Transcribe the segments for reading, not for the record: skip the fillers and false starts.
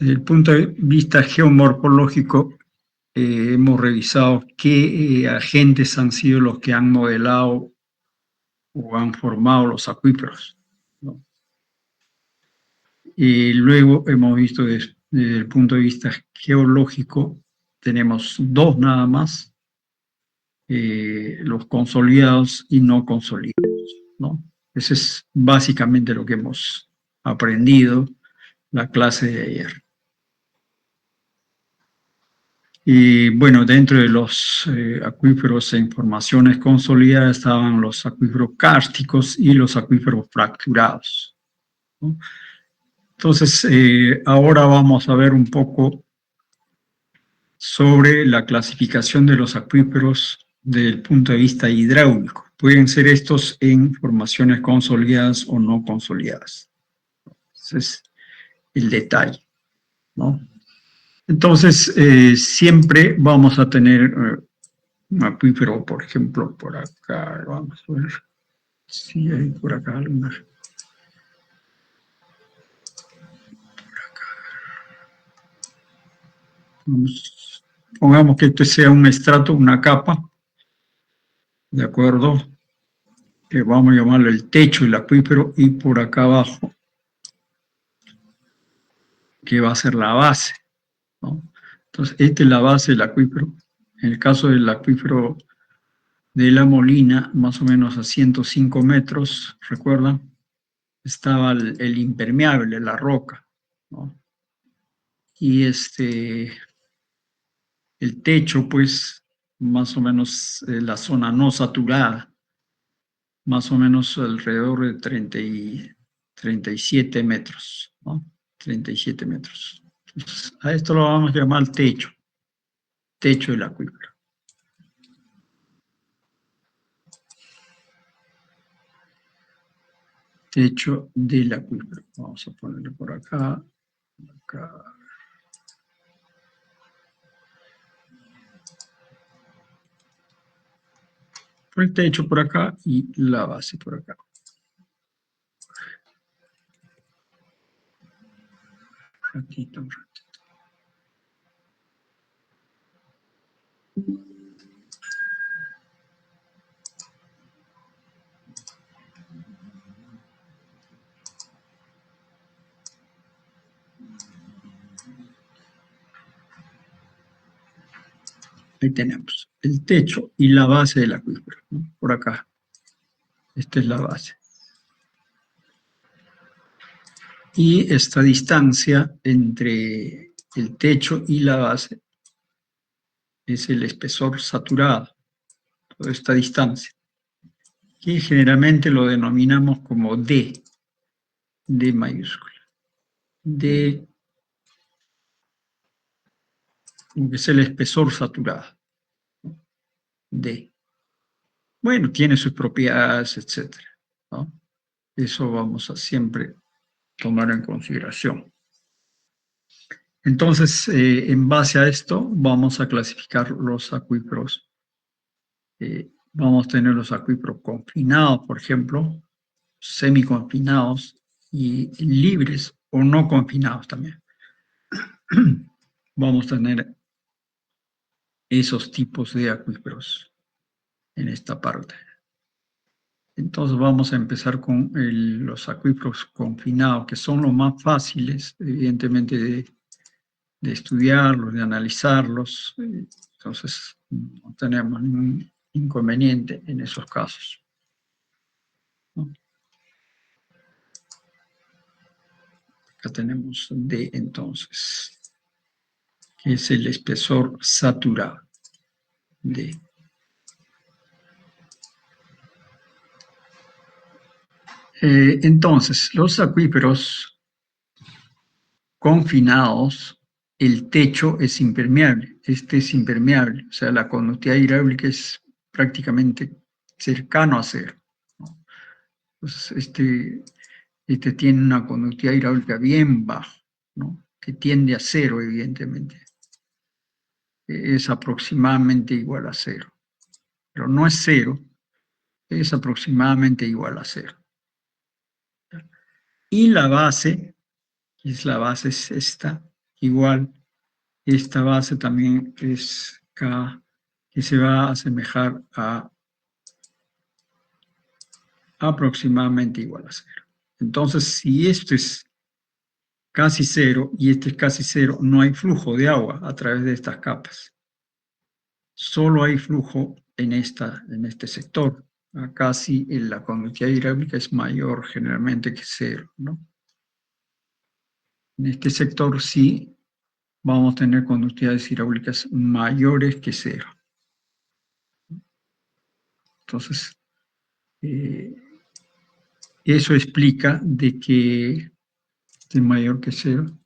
desde el punto de vista geomorfológico, hemos revisado qué agentes han sido los que han modelado o han formado los acuíferos, ¿no? Y luego hemos visto desde el punto de vista geológico, tenemos dos nada más, los consolidados y no consolidados, ¿no? Eso es básicamente lo que hemos aprendido la clase de ayer. Y bueno, dentro de los acuíferos en formaciones consolidadas estaban los acuíferos kársticos y los acuíferos fracturados, ¿no? Entonces, ahora vamos a ver un poco sobre la clasificación de los acuíferos desde el punto de vista hidráulico. Pueden ser estos en formaciones consolidadas o no consolidadas. Ese es el detalle, ¿no? Entonces, siempre vamos a tener un acuífero, por ejemplo, por acá, vamos a ver si hay por acá alguna. Por acá. Pongamos que este sea un estrato, una capa, ¿de acuerdo? Que vamos a llamarle el techo del acuífero, y por acá abajo, que va a ser la base, ¿no? Entonces, esta es la base del acuífero. En el caso del acuífero de La Molina, más o menos a 105 metros, ¿recuerdan? Estaba el impermeable, la roca, ¿no? Y el techo, pues, más o menos la zona no saturada, más o menos alrededor de 37 metros, ¿no? 37 metros. Entonces, a esto lo vamos a llamar techo del acuífero. Techo del acuífero. Vamos a ponerlo por acá, acá. El techo por acá y la base por acá. Ratito, un ratito. Ahí tenemos el techo y la base del acuífero, ¿no? Por acá. Esta es la base. Y esta distancia entre el techo y la base es el espesor saturado, toda esta distancia, que generalmente lo denominamos como D mayúscula. D, que es el espesor saturado. D. Bueno, tiene sus propiedades, etcétera, ¿no? Eso vamos a siempre tomar en consideración. Entonces, en base a esto, vamos a clasificar los acuíferos. Vamos a tener los acuíferos confinados, por ejemplo, semiconfinados y libres o no confinados también. Vamos a tener esos tipos de acuíferos en esta parte. Entonces vamos a empezar con los acuíferos confinados, que son los más fáciles, evidentemente, de estudiarlos, de analizarlos. Entonces no tenemos ningún inconveniente en esos casos, ¿no? Acá tenemos D entonces, que es el espesor saturado, D. Entonces, los acuíferos confinados, el techo es impermeable, este es impermeable, o sea, la conductividad hidráulica es prácticamente cercano a cero, ¿no? Entonces, este tiene una conductividad hidráulica bien baja, ¿no? Que tiende a cero, evidentemente. Es aproximadamente igual a cero, pero no es cero, es aproximadamente igual a cero. Y la base, es esta, igual esta base también es K, que se va a asemejar a aproximadamente igual a 0. Entonces, si esto es casi 0 y este es casi 0, no hay flujo de agua a través de estas capas. Solo hay flujo en este sector. Acá sí la conductividad hidráulica es mayor generalmente que 0, ¿no? En este sector sí vamos a tener conductividades hidráulicas mayores que 0. Entonces, eso explica de que es mayor que 0.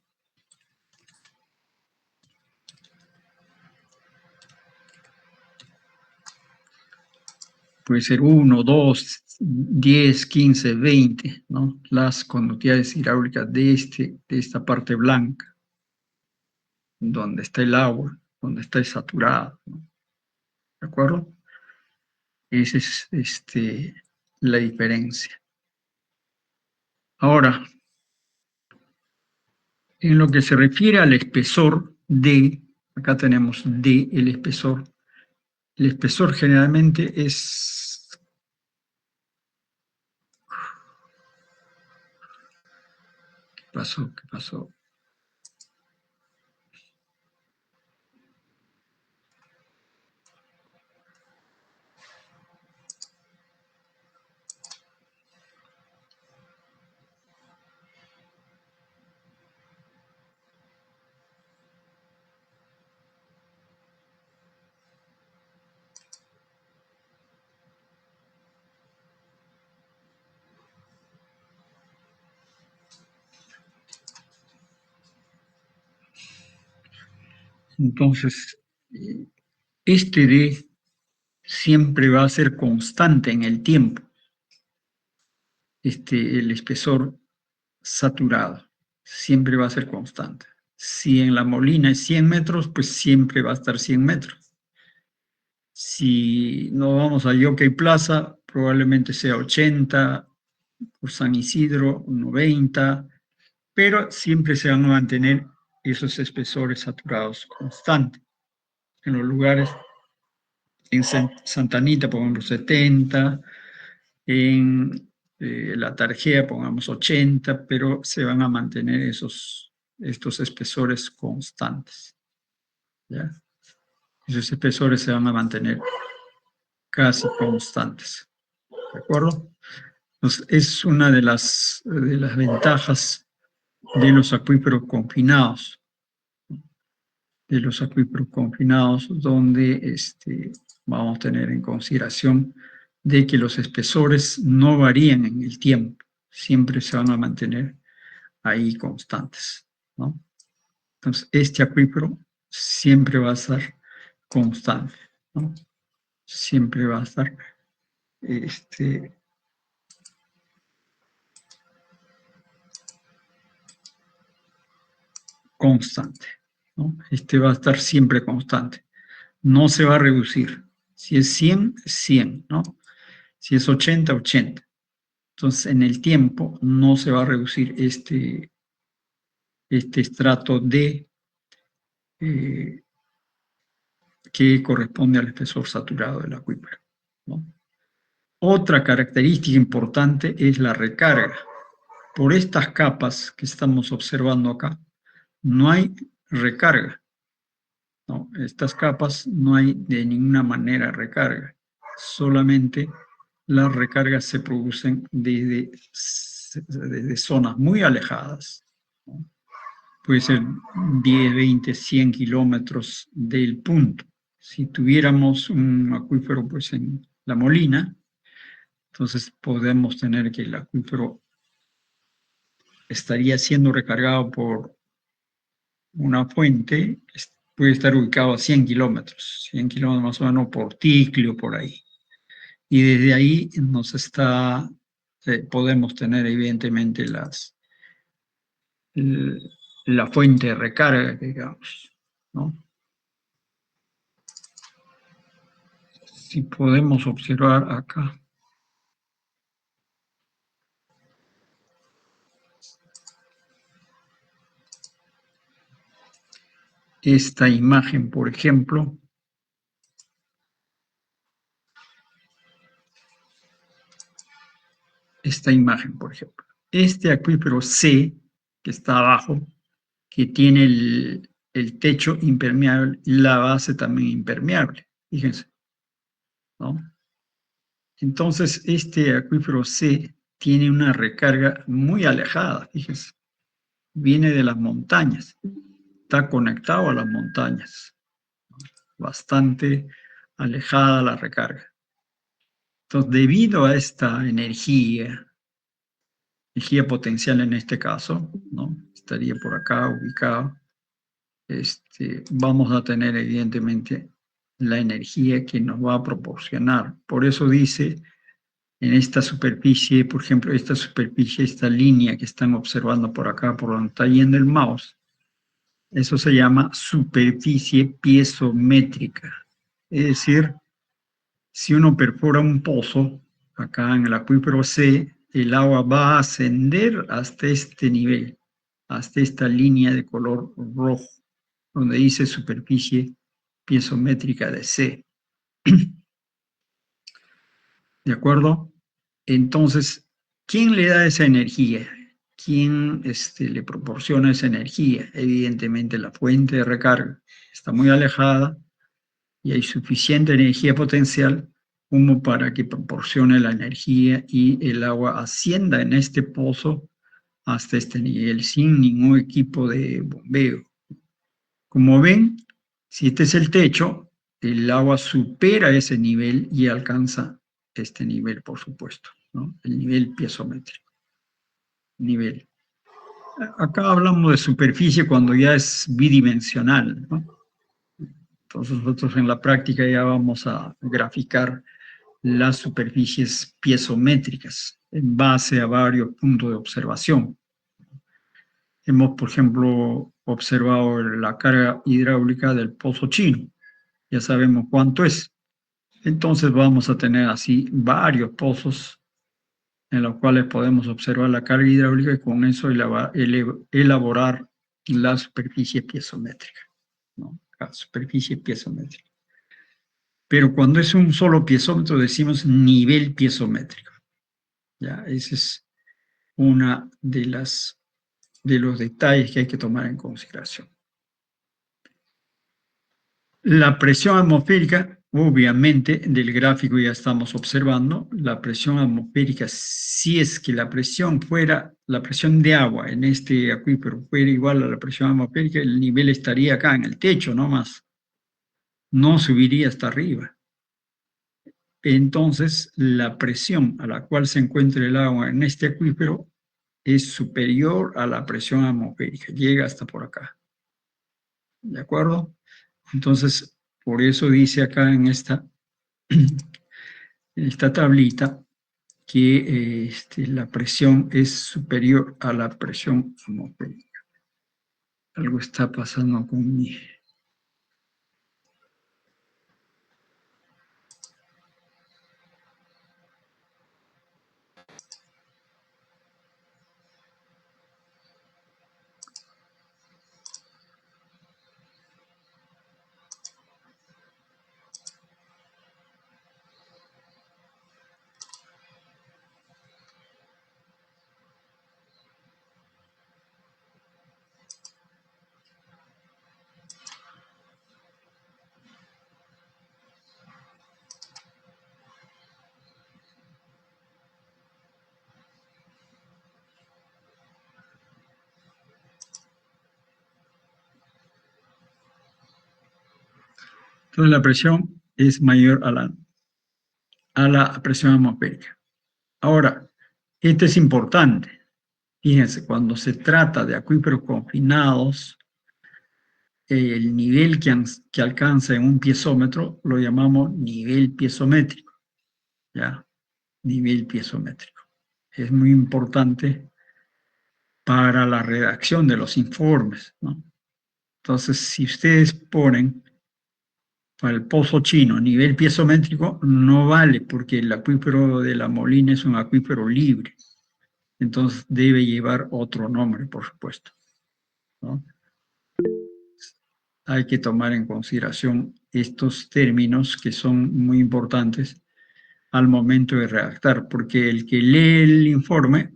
Puede ser 1, 2, 10, 15, 20, ¿no? Las conductividades hidráulicas de esta parte blanca, donde está el agua, donde está saturado, ¿no? ¿De acuerdo? Esa es la diferencia. Ahora, en lo que se refiere al espesor D, acá tenemos D, el espesor generalmente es... ¿Qué pasó? ¿Qué pasó? Entonces, este D siempre va a ser constante en el tiempo, el espesor saturado, siempre va a ser constante. Si en la molina es 100 metros, pues siempre va a estar 100 metros. Si nos vamos a Yockey Plaza, probablemente sea 80, por San Isidro 90, pero siempre se van a mantener esos espesores saturados constantes. En los lugares, en Santa Anita, pongamos 70, en la Tarjea, pongamos 80, pero se van a mantener estos espesores constantes, ¿ya? Esos espesores se van a mantener casi constantes, ¿de acuerdo? Entonces, es una de las ventajas de los acuíferos confinados, donde vamos a tener en consideración de que los espesores no varían en el tiempo, siempre se van a mantener ahí constantes, ¿no? Entonces, este acuífero siempre va a estar constante, ¿no? Siempre va a estar constante, ¿no? Va a estar siempre constante. No se va a reducir. Si es 100, es 100, ¿no? Si es 80, 80. Entonces, en el tiempo no se va a reducir este estrato D que corresponde al espesor saturado del acuífero, ¿no? Otra característica importante es la recarga. Por estas capas que estamos observando acá, no hay recarga, ¿no? Estas capas no hay de ninguna manera recarga, solamente las recargas se producen desde zonas muy alejadas, ¿no? Puede ser 10, 20, 100 kilómetros del punto. Si tuviéramos un acuífero pues en La Molina, entonces podemos tener que el acuífero estaría siendo recargado por una fuente, puede estar ubicado a 100 kilómetros más o menos por Ticlio, por ahí. Y desde ahí podemos tener evidentemente la fuente de recarga, digamos, ¿no? Si podemos observar acá. esta imagen, por ejemplo. Esta imagen, por ejemplo. Este acuífero C, que está abajo, que tiene el techo impermeable y la base también impermeable. Fíjense, ¿no? Entonces, este acuífero C tiene una recarga muy alejada, fíjense. Viene de las montañas, está conectado a las montañas, bastante alejada la recarga. Entonces, debido a esta energía potencial en este caso, ¿no? Estaría por acá ubicado. Vamos a tener evidentemente la energía que nos va a proporcionar. Por eso dice en esta superficie, por ejemplo, esta superficie, esta línea que están observando por acá, por donde está yendo el mouse, eso se llama superficie piezométrica. Es decir, si uno perfora un pozo, acá en el acuífero C, el agua va a ascender hasta este nivel, hasta esta línea de color rojo, donde dice superficie piezométrica de C. ¿De acuerdo? Entonces, ¿quién le da esa energía? ¿Quién le proporciona esa energía? Evidentemente la fuente de recarga está muy alejada y hay suficiente energía potencial como para que proporcione la energía y el agua ascienda en este pozo hasta este nivel sin ningún equipo de bombeo. Como ven, si este es el techo, el agua supera ese nivel y alcanza este nivel, por supuesto, ¿no? El nivel piezométrico. Nivel. Acá hablamos de superficie cuando ya es bidimensional, ¿no? Entonces nosotros en la práctica ya vamos a graficar las superficies piezométricas en base a varios puntos de observación. Hemos, por ejemplo, observado la carga hidráulica del pozo chino. Ya sabemos cuánto es. Entonces vamos a tener así varios pozos en los cuales podemos observar la carga hidráulica y con eso elaborar la superficie piezométrica, ¿no? La superficie piezométrica. Pero cuando es un solo piezómetro decimos nivel piezométrico. ¿Ya? Ese es una de los detalles que hay que tomar en consideración. La presión atmosférica, obviamente, del gráfico ya estamos observando, la presión atmosférica, si es que la presión fuera, la presión de agua en este acuífero fuera igual a la presión atmosférica, el nivel estaría acá en el techo, no más, no subiría hasta arriba. Entonces, la presión a la cual se encuentra el agua en este acuífero es superior a la presión atmosférica, llega hasta por acá. ¿De acuerdo? Entonces, por eso dice acá en esta tablita que la presión es superior a la presión atmosférica. Algo está pasando con mi... Entonces la presión es mayor a la presión atmosférica. Ahora, esto es importante. Fíjense, cuando se trata de acuíferos confinados, el nivel que alcanza en un piezómetro lo llamamos nivel piezométrico, ¿ya? Nivel piezométrico. Es muy importante para la redacción de los informes, ¿no? Entonces, si ustedes ponen para el pozo chino nivel piezométrico, no vale porque el acuífero de La Molina es un acuífero libre. Entonces, debe llevar otro nombre, por supuesto, ¿no? hay que tomar en consideración estos términos que son muy importantes al momento de redactar, porque el que lee el informe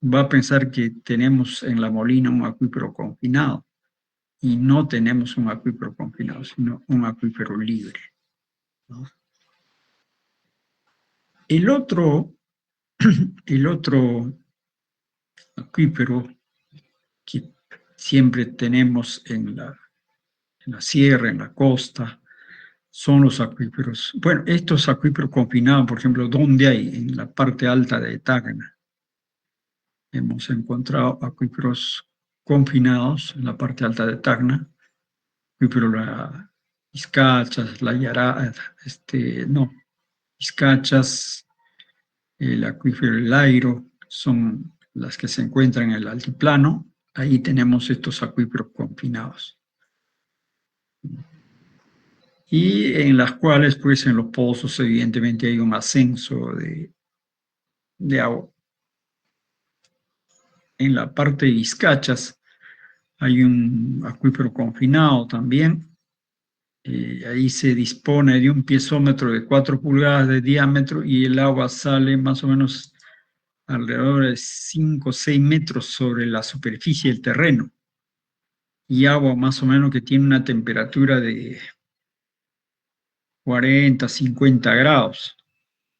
va a pensar que tenemos en La Molina un acuífero confinado, y no tenemos un acuífero confinado, sino un acuífero libre, ¿no? El otro acuífero que siempre tenemos en la sierra, en la costa, son los acuíferos. Bueno, estos acuíferos confinados, por ejemplo, ¿dónde hay? En la parte alta de Tacna. Hemos encontrado acuíferos confinados en la parte alta de Tacna, acuífero La Vizcachas, la Yará, no, Vizcachas, el acuífero El Lairo, son las que se encuentran en el altiplano. Ahí tenemos estos acuíferos confinados. Y en las cuales, pues, en los pozos, evidentemente hay un ascenso de agua. En la parte de Vizcachas hay un acuífero confinado también. Ahí se dispone de un piezómetro de 4 pulgadas de diámetro y el agua sale más o menos alrededor de 5 o 6 metros sobre la superficie del terreno. Y agua más o menos que tiene una temperatura de 40, 50 grados.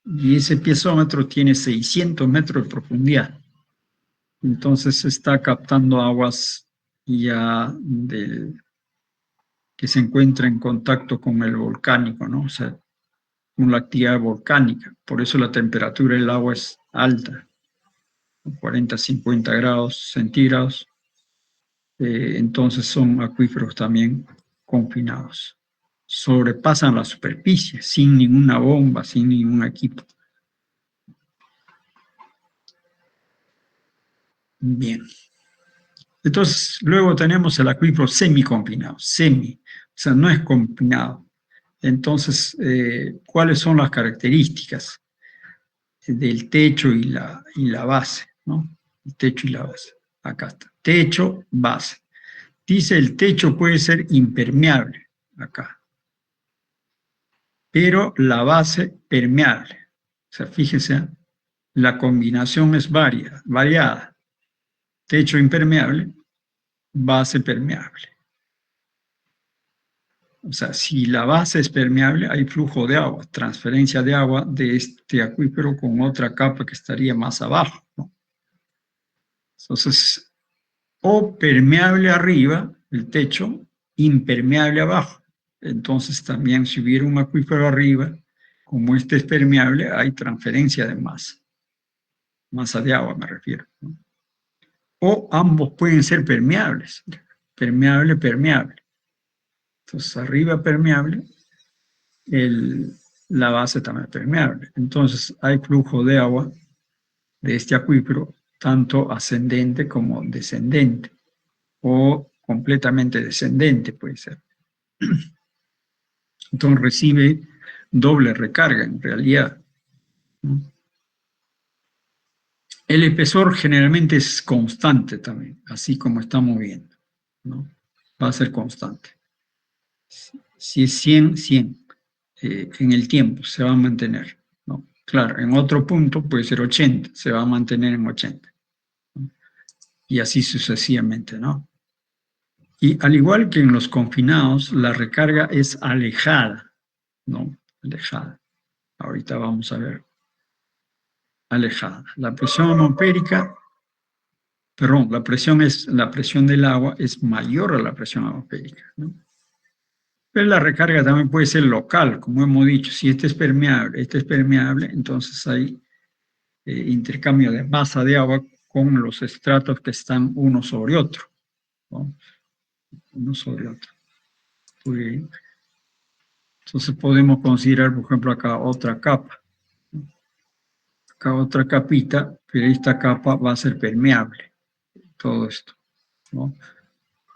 Y ese piezómetro tiene 600 metros de profundidad. Entonces se está captando aguas ya que se encuentra en contacto con el volcánico, ¿no? O sea, con la actividad volcánica. Por eso la temperatura del agua es alta, 40, 50 grados centígrados. Entonces son acuíferos también confinados. Sobrepasan la superficie sin ninguna bomba, sin ningún equipo. Bien. Entonces, luego tenemos el acuífero semiconfinado, o sea, no es confinado. Entonces, ¿cuáles son las características del techo y la base, ¿no? El techo y la base. Acá está. Techo, base. Dice el techo puede ser impermeable, acá, pero la base permeable. O sea, fíjense, la combinación es variada. Techo impermeable, base permeable. O sea, si la base es permeable, hay flujo de agua, transferencia de agua de este acuífero con otra capa que estaría más abajo, ¿no? Entonces, o permeable arriba, el techo, impermeable abajo. Entonces, también si hubiera un acuífero arriba, como este es permeable, hay transferencia de masa de agua me refiero, ¿no? O ambos pueden ser permeables, permeable, permeable. Entonces, arriba permeable, la base también es permeable. Entonces, hay flujo de agua de este acuífero, tanto ascendente como descendente, o completamente descendente puede ser. Entonces, recibe doble recarga en realidad, ¿no? El espesor generalmente es constante también, así como estamos viendo, ¿no? Va a ser constante. Si es 100, 100. En el tiempo se va a mantener, ¿no? Claro, en otro punto puede ser 80, se va a mantener en 80, ¿no? Y así sucesivamente, ¿no? Y al igual que en los confinados, la recarga es alejada, ¿no? Alejada. Ahorita vamos a ver. Alejada. La presión atmosférica, perdón, la presión del agua es mayor a la presión atmosférica, ¿no? Pero la recarga también puede ser local, como hemos dicho. Si este es permeable, entonces hay intercambio de masa de agua con los estratos que están uno sobre otro, ¿no? Uno sobre otro. Muy bien. Entonces podemos considerar, por ejemplo, acá otra capa. Acá otra capita, pero esta capa va a ser permeable. Todo esto, ¿no?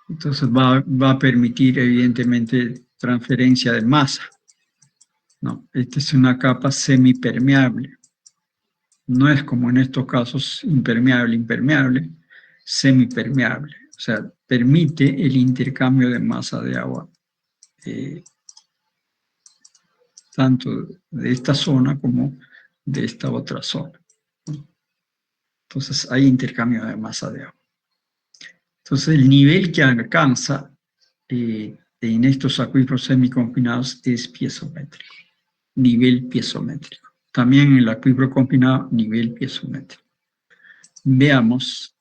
Entonces va a permitir, evidentemente, transferencia de masa, ¿no? Esta es una capa semipermeable. No es como en estos casos impermeable, semipermeable. O sea, permite el intercambio de masa de agua tanto de esta zona como de esta otra zona. Entonces hay intercambio de masa de agua. Entonces el nivel que alcanza en estos acuíferos semiconfinados es piezométrico, nivel piezométrico. También en el acuífero confinado, nivel piezométrico. Veamos.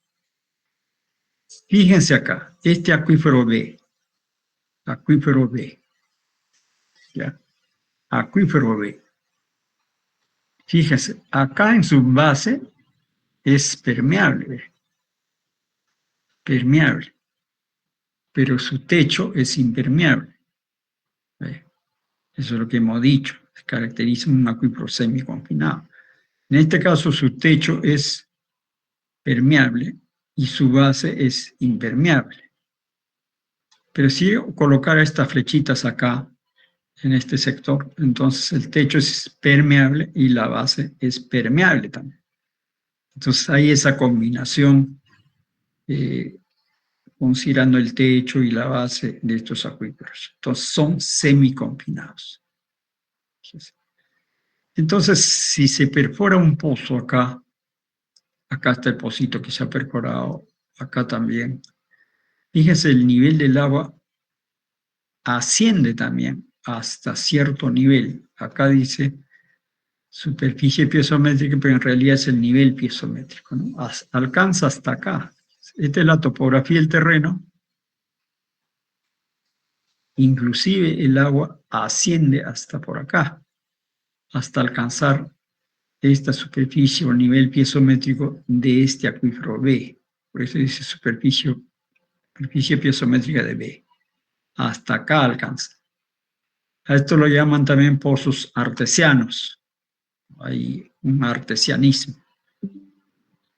Fíjense acá, este acuífero B, ¿ya? Acuífero B. Fíjense, acá en su base es permeable, pero su techo es impermeable. ¿Ve? Eso es lo que hemos dicho, caracteriza un acuífero semiconfinado. En este caso su techo es permeable y su base es impermeable. Pero si yo colocara estas flechitas acá, en este sector, entonces el techo es permeable y la base es permeable también. Entonces hay esa combinación considerando el techo y la base de estos acuíferos. Entonces son semiconfinados. Entonces, si se perfora un pozo acá, acá está el pocito que se ha perforado, acá también. Fíjense, el nivel del agua asciende también hasta cierto nivel. Acá dice superficie piezométrica, pero en realidad es el nivel piezométrico, ¿no? Alcanza hasta acá. Esta es la topografía del terreno. Inclusive el agua asciende hasta por acá, hasta alcanzar esta superficie o nivel piezométrico de este acuífero B. Por eso dice superficie piezométrica de B. Hasta acá alcanza. A esto lo llaman también pozos artesianos. Hay un artesianismo,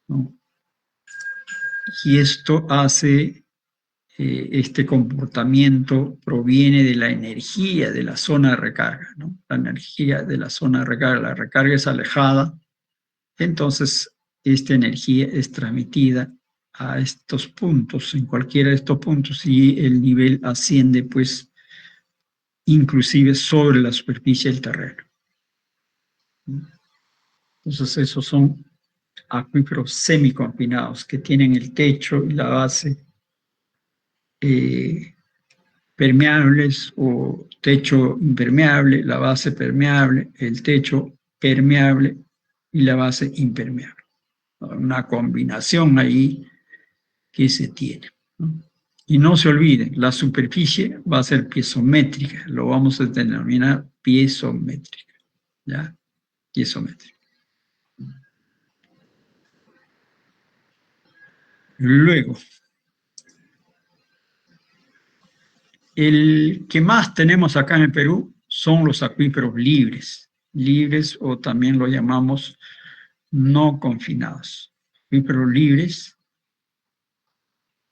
¿no? Y esto hace, este comportamiento proviene de la energía de la zona de recarga, ¿no? La energía de la zona de recarga, la recarga es alejada, entonces esta energía es transmitida a estos puntos, en cualquiera de estos puntos, y el nivel asciende, pues, inclusive sobre la superficie del terreno. Entonces esos son acuíferos semiconfinados que tienen el techo y la base permeables o techo impermeable, la base permeable, el techo permeable y la base impermeable. Una combinación ahí que se tiene, ¿no? Y no se olviden, la superficie va a ser piezométrica, lo vamos a denominar piezométrica, ¿ya? Piezométrica. Luego, el que más tenemos acá en el Perú son los acuíferos libres o también lo llamamos no confinados. Acuíferos libres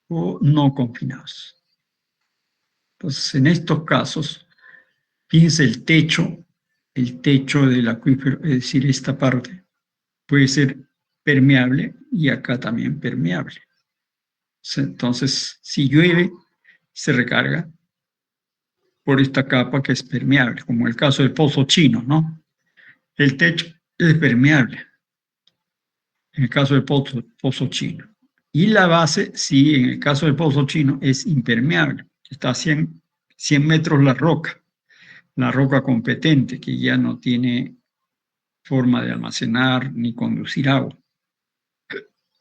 o no confinados. Entonces, en estos casos, fíjense el techo del acuífero, es decir, esta parte, puede ser permeable y acá también permeable. Entonces, si llueve, se recarga por esta capa que es permeable, como el caso del Pozo Chino, ¿no? El techo es permeable, en el caso del Pozo Chino. Y la base, sí, en el caso del Pozo Chino, es impermeable. Está a 100 metros la roca competente, que ya no tiene forma de almacenar ni conducir agua.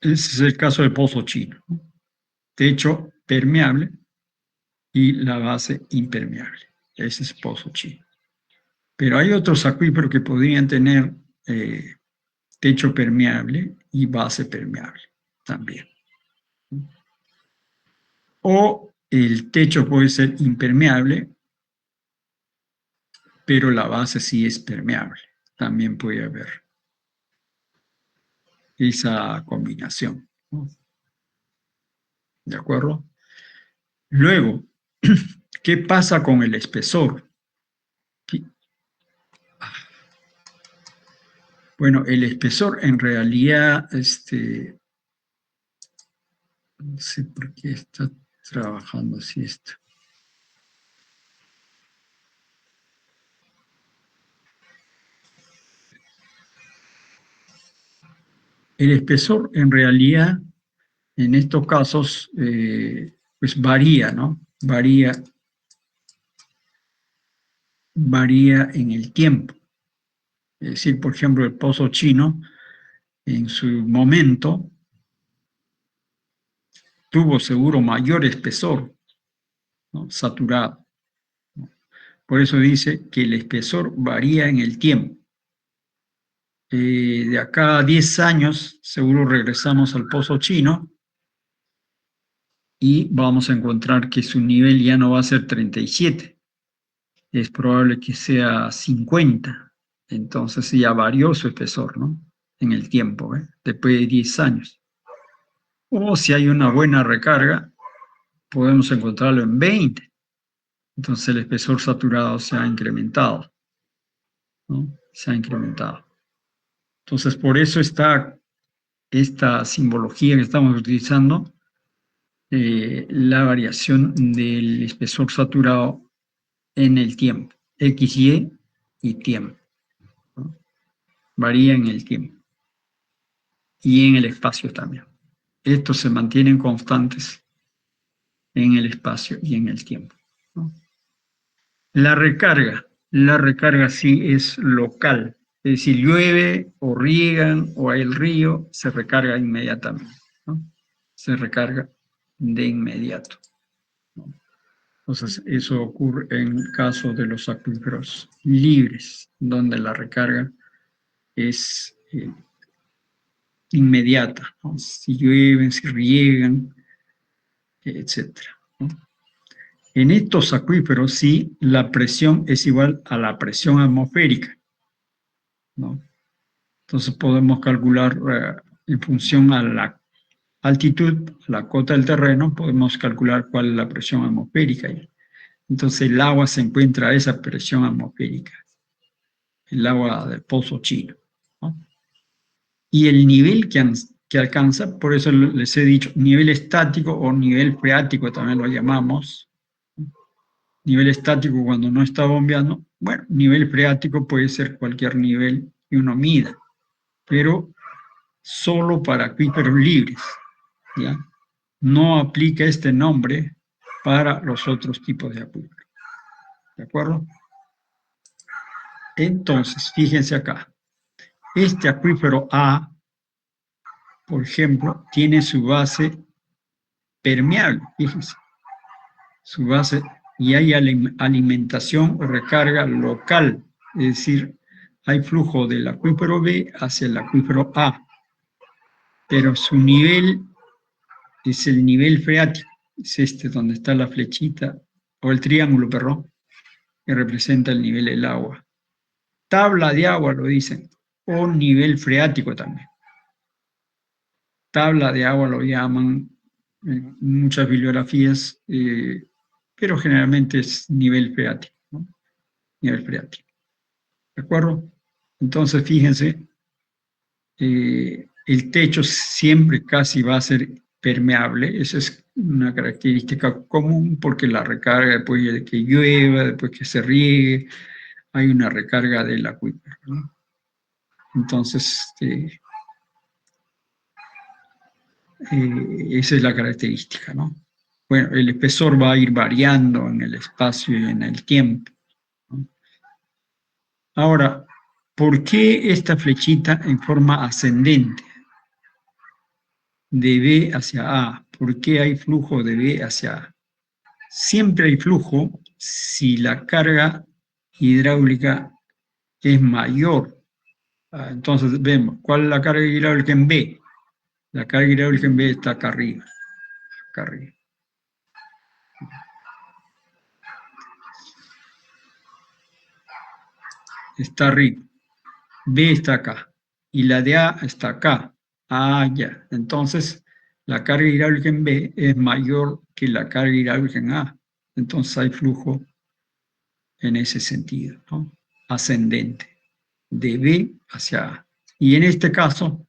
Ese es el caso del Pozo Chino, ¿no? Techo permeable y la base impermeable. Ese es Pozo Chino. Pero hay otros acuíferos que podrían tener techo permeable y base permeable también. O el techo puede ser impermeable, pero la base sí es permeable. También puede haber esa combinación, ¿no? ¿De acuerdo? Luego, ¿qué pasa con el espesor? Bueno, el espesor en realidad, no sé por qué está trabajando así esto. El espesor en realidad, en estos casos, pues varía, ¿no? Varía en el tiempo. Es decir, por ejemplo, el pozo chino, en su momento, tuvo seguro mayor espesor, ¿no? Saturado. Por eso dice que el espesor varía en el tiempo. De acá a 10 años, seguro regresamos al pozo chino y vamos a encontrar que su nivel ya no va a ser 37, es probable que sea 50. Entonces ya varió su espesor, ¿no? En el tiempo, ¿eh? Después de 10 años. O si hay una buena recarga, podemos encontrarlo en 20. Entonces el espesor saturado se ha incrementado, ¿no? Se ha incrementado. Entonces por eso está esta simbología que estamos utilizando, la variación del espesor saturado en el tiempo, XY y tiempo, ¿no? Varía en el tiempo y en el espacio también. Estos se mantienen constantes en el espacio y en el tiempo, ¿no? La recarga sí es local, es decir, llueve o riegan o hay el río, se recarga inmediatamente, ¿no? Se recarga de inmediato, ¿no? Entonces, eso ocurre en caso de los acuíferos libres, donde la recarga es inmediata, ¿no? Si llueven, si riegan, etcétera, ¿no? En estos acuíferos sí, la presión es igual a la presión atmosférica, ¿no? Entonces podemos calcular en función a la altitud, la cota del terreno, podemos calcular cuál es la presión atmosférica. Entonces el agua se encuentra a esa presión atmosférica, el agua del pozo chino, ¿no? Y el nivel que alcanza, por eso les he dicho, nivel estático o nivel freático también lo llamamos. Nivel estático cuando no está bombeando. Bueno, nivel freático puede ser cualquier nivel que uno mida, pero solo para acuíferos libres, ¿ya? No aplica este nombre para los otros tipos de acuíferos, ¿de acuerdo? Entonces, fíjense acá, este acuífero A, por ejemplo, tiene su base permeable, fíjense, su base, y hay alimentación o recarga local, es decir, hay flujo del acuífero B hacia el acuífero A, pero su nivel es el nivel freático, es este donde está la flechita, o el triángulo, perdón, que representa el nivel del agua. Tabla de agua lo dicen, o nivel freático también. Tabla de agua lo llaman en muchas bibliografías, pero generalmente es nivel freático, ¿no? Nivel freático. ¿De acuerdo? Entonces, fíjense, el techo siempre casi va a ser permeable. Esa es una característica común porque la recarga después de que llueva, después que se riegue, hay una recarga del acuífero, ¿no? Entonces, esa es la característica, ¿no? Bueno, el espesor va a ir variando en el espacio y en el tiempo, ¿no? Ahora, ¿por qué esta flechita en forma ascendente? De B hacia A. ¿Por qué hay flujo de B hacia A? Siempre hay flujo si la carga hidráulica es mayor. Entonces vemos, ¿cuál es la carga hidráulica en B? La carga hidráulica en B está acá arriba. Acá arriba. Está arriba. B está acá. Y la de A está acá. Ah, ya. Entonces, la carga hidráulica en B es mayor que la carga hidráulica en A. Entonces hay flujo en ese sentido, ¿no? Ascendente, de B hacia A. Y en este caso,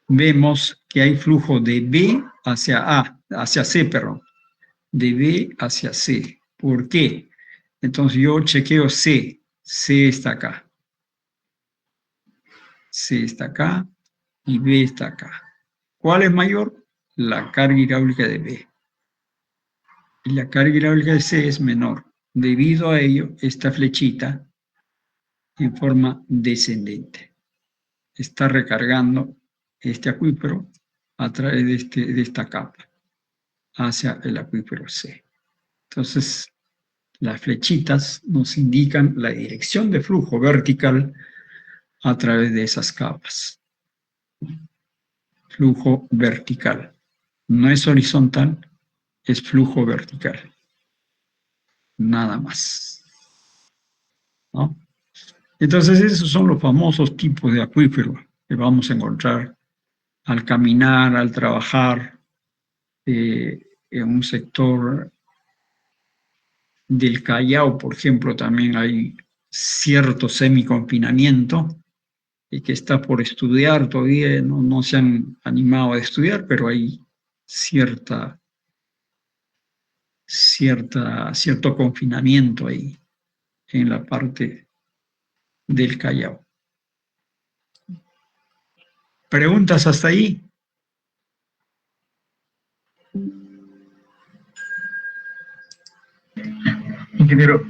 vemos que hay flujo de B hacia A, hacia C, perdón, de B hacia C. ¿Por qué? Entonces yo chequeo C, C está acá, C está acá, y B está acá. ¿Cuál es mayor? La carga hidráulica de B. Y la carga hidráulica de C es menor. Debido a ello, esta flechita en forma descendente está recargando este acuífero a través de esta capa hacia el acuífero C. Entonces, las flechitas nos indican la dirección de flujo vertical a través de esas capas. Flujo vertical. No es horizontal, es flujo vertical. Nada más, ¿no? Entonces, esos son los famosos tipos de acuíferos que vamos a encontrar al caminar, al trabajar en un sector del Callao, por ejemplo, también hay cierto semiconfinamiento y que está por estudiar todavía, no se han animado a estudiar, pero hay cierto confinamiento ahí en la parte del Callao. ¿Preguntas hasta ahí? Ingeniero,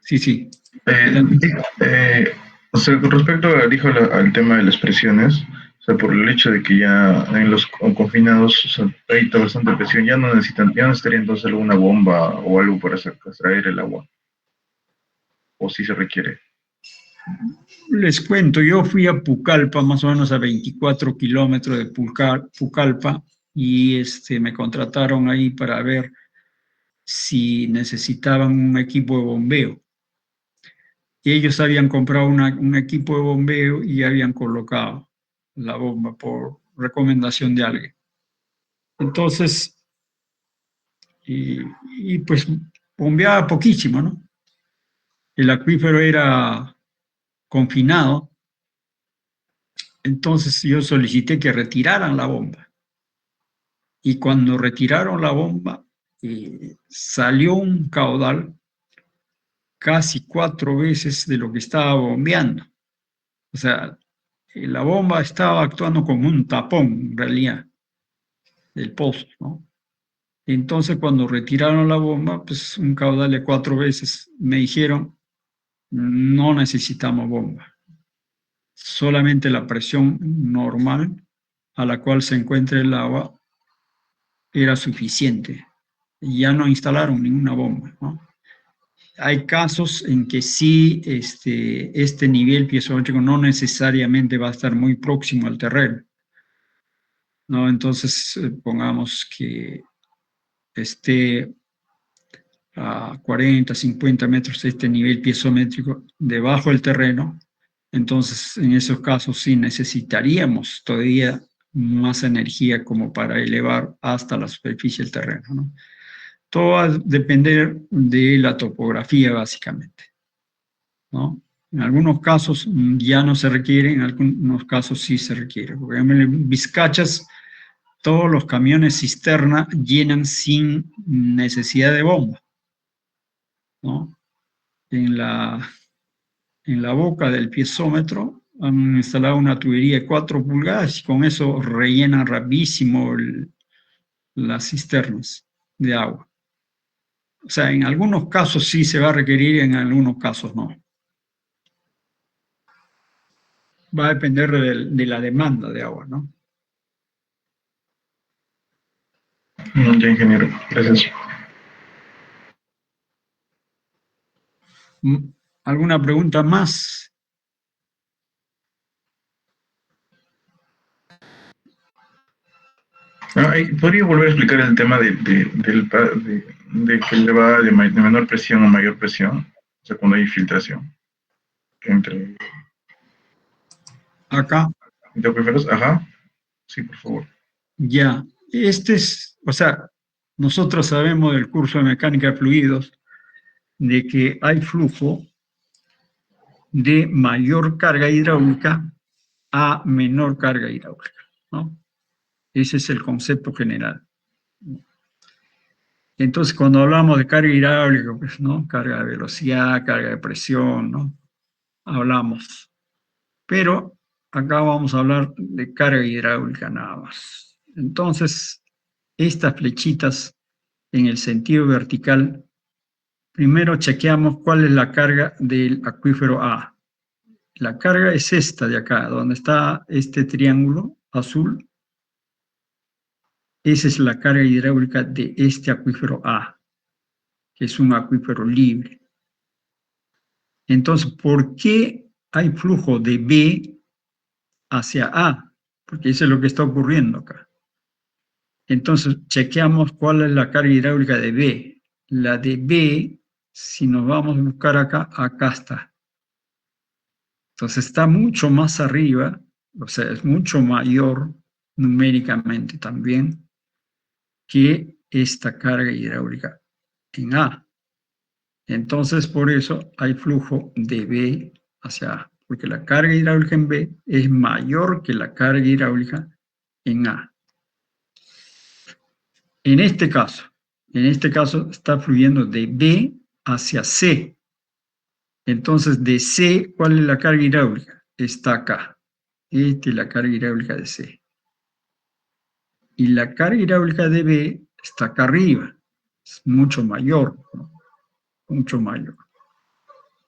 Sí, sí. eh, o sea, con respecto a, dijo al tema de las presiones, o sea, por el hecho de que ya en los confinados, o sea, hay bastante presión, ya no necesitaría entonces alguna bomba o algo para extraer el agua, o si se requiere. Les cuento, yo fui a Pucallpa, más o menos a 24 kilómetros de Pucallpa, y me contrataron ahí para ver si necesitaban un equipo de bombeo. Y ellos habían comprado un equipo de bombeo y habían colocado la bomba por recomendación de alguien. Entonces, y pues bombeaba poquísimo, ¿no? El acuífero era confinado, entonces yo solicité que retiraran la bomba. Y cuando retiraron la bomba, salió un caudal casi 4 veces de lo que estaba bombeando. O sea, la bomba estaba actuando como un tapón, en realidad, del pozo, ¿no? Entonces, cuando retiraron la bomba, pues un caudal de 4 veces, me dijeron, no necesitamos bomba, solamente la presión normal a la cual se encuentra el agua era suficiente. Ya no instalaron ninguna bomba, ¿no? Hay casos en que sí este nivel piezométrico no necesariamente va a estar muy próximo al terreno, ¿no? Entonces, pongamos que esté a 40, 50 metros de este nivel piezométrico debajo del terreno, entonces en esos casos sí necesitaríamos todavía más energía como para elevar hasta la superficie del terreno, ¿no? Todo va a depender de la topografía, básicamente, ¿no? En algunos casos ya no se requiere, en algunos casos sí se requiere. Por ejemplo, en Vizcachas, todos los camiones cisterna llenan sin necesidad de bomba, ¿no? En la boca del piezómetro han instalado una tubería de 4 pulgadas y con eso rellenan rapidísimo las cisternas de agua. O sea, en algunos casos sí se va a requerir, en algunos casos no. Va a depender de la demanda de agua, ¿no? Ya, ingeniero, gracias. ¿Alguna pregunta más? ¿Podría volver a explicar el tema de que le va de menor presión a mayor presión? O sea, cuando hay filtración entre, Acá, entre acuíferos. Ajá, sí, por favor. ya. O sea, nosotros sabemos del curso de mecánica de fluidos de que hay flujo de mayor carga hidráulica a menor carga hidráulica, ¿no? Ese es el concepto general. Entonces, cuando hablamos de carga hidráulica, pues, ¿no? Carga de velocidad, carga de presión, ¿no? Hablamos. Pero acá vamos a hablar de carga hidráulica nada más. Entonces, estas flechitas en el sentido vertical, primero chequeamos cuál es la carga del acuífero A. La carga es esta de acá, donde está este triángulo azul. Esa es la carga hidráulica de este acuífero A, que es un acuífero libre. Entonces, ¿por qué hay flujo de B hacia A? Porque eso es lo que está ocurriendo acá. Entonces, chequeamos cuál es la carga hidráulica de B. La de B, si nos vamos a buscar acá, acá está. Entonces está mucho más arriba, o sea, es mucho mayor numéricamente también que esta carga hidráulica en A. Entonces, por eso hay flujo de B hacia A, porque la carga hidráulica en B es mayor que la carga hidráulica en A. En este caso está fluyendo de B hacia C. Entonces, de C, ¿cuál es la carga hidráulica? Está acá. Esta es la carga hidráulica de C. Y la carga hidráulica de B está acá arriba. Es mucho mayor, ¿no? Mucho mayor.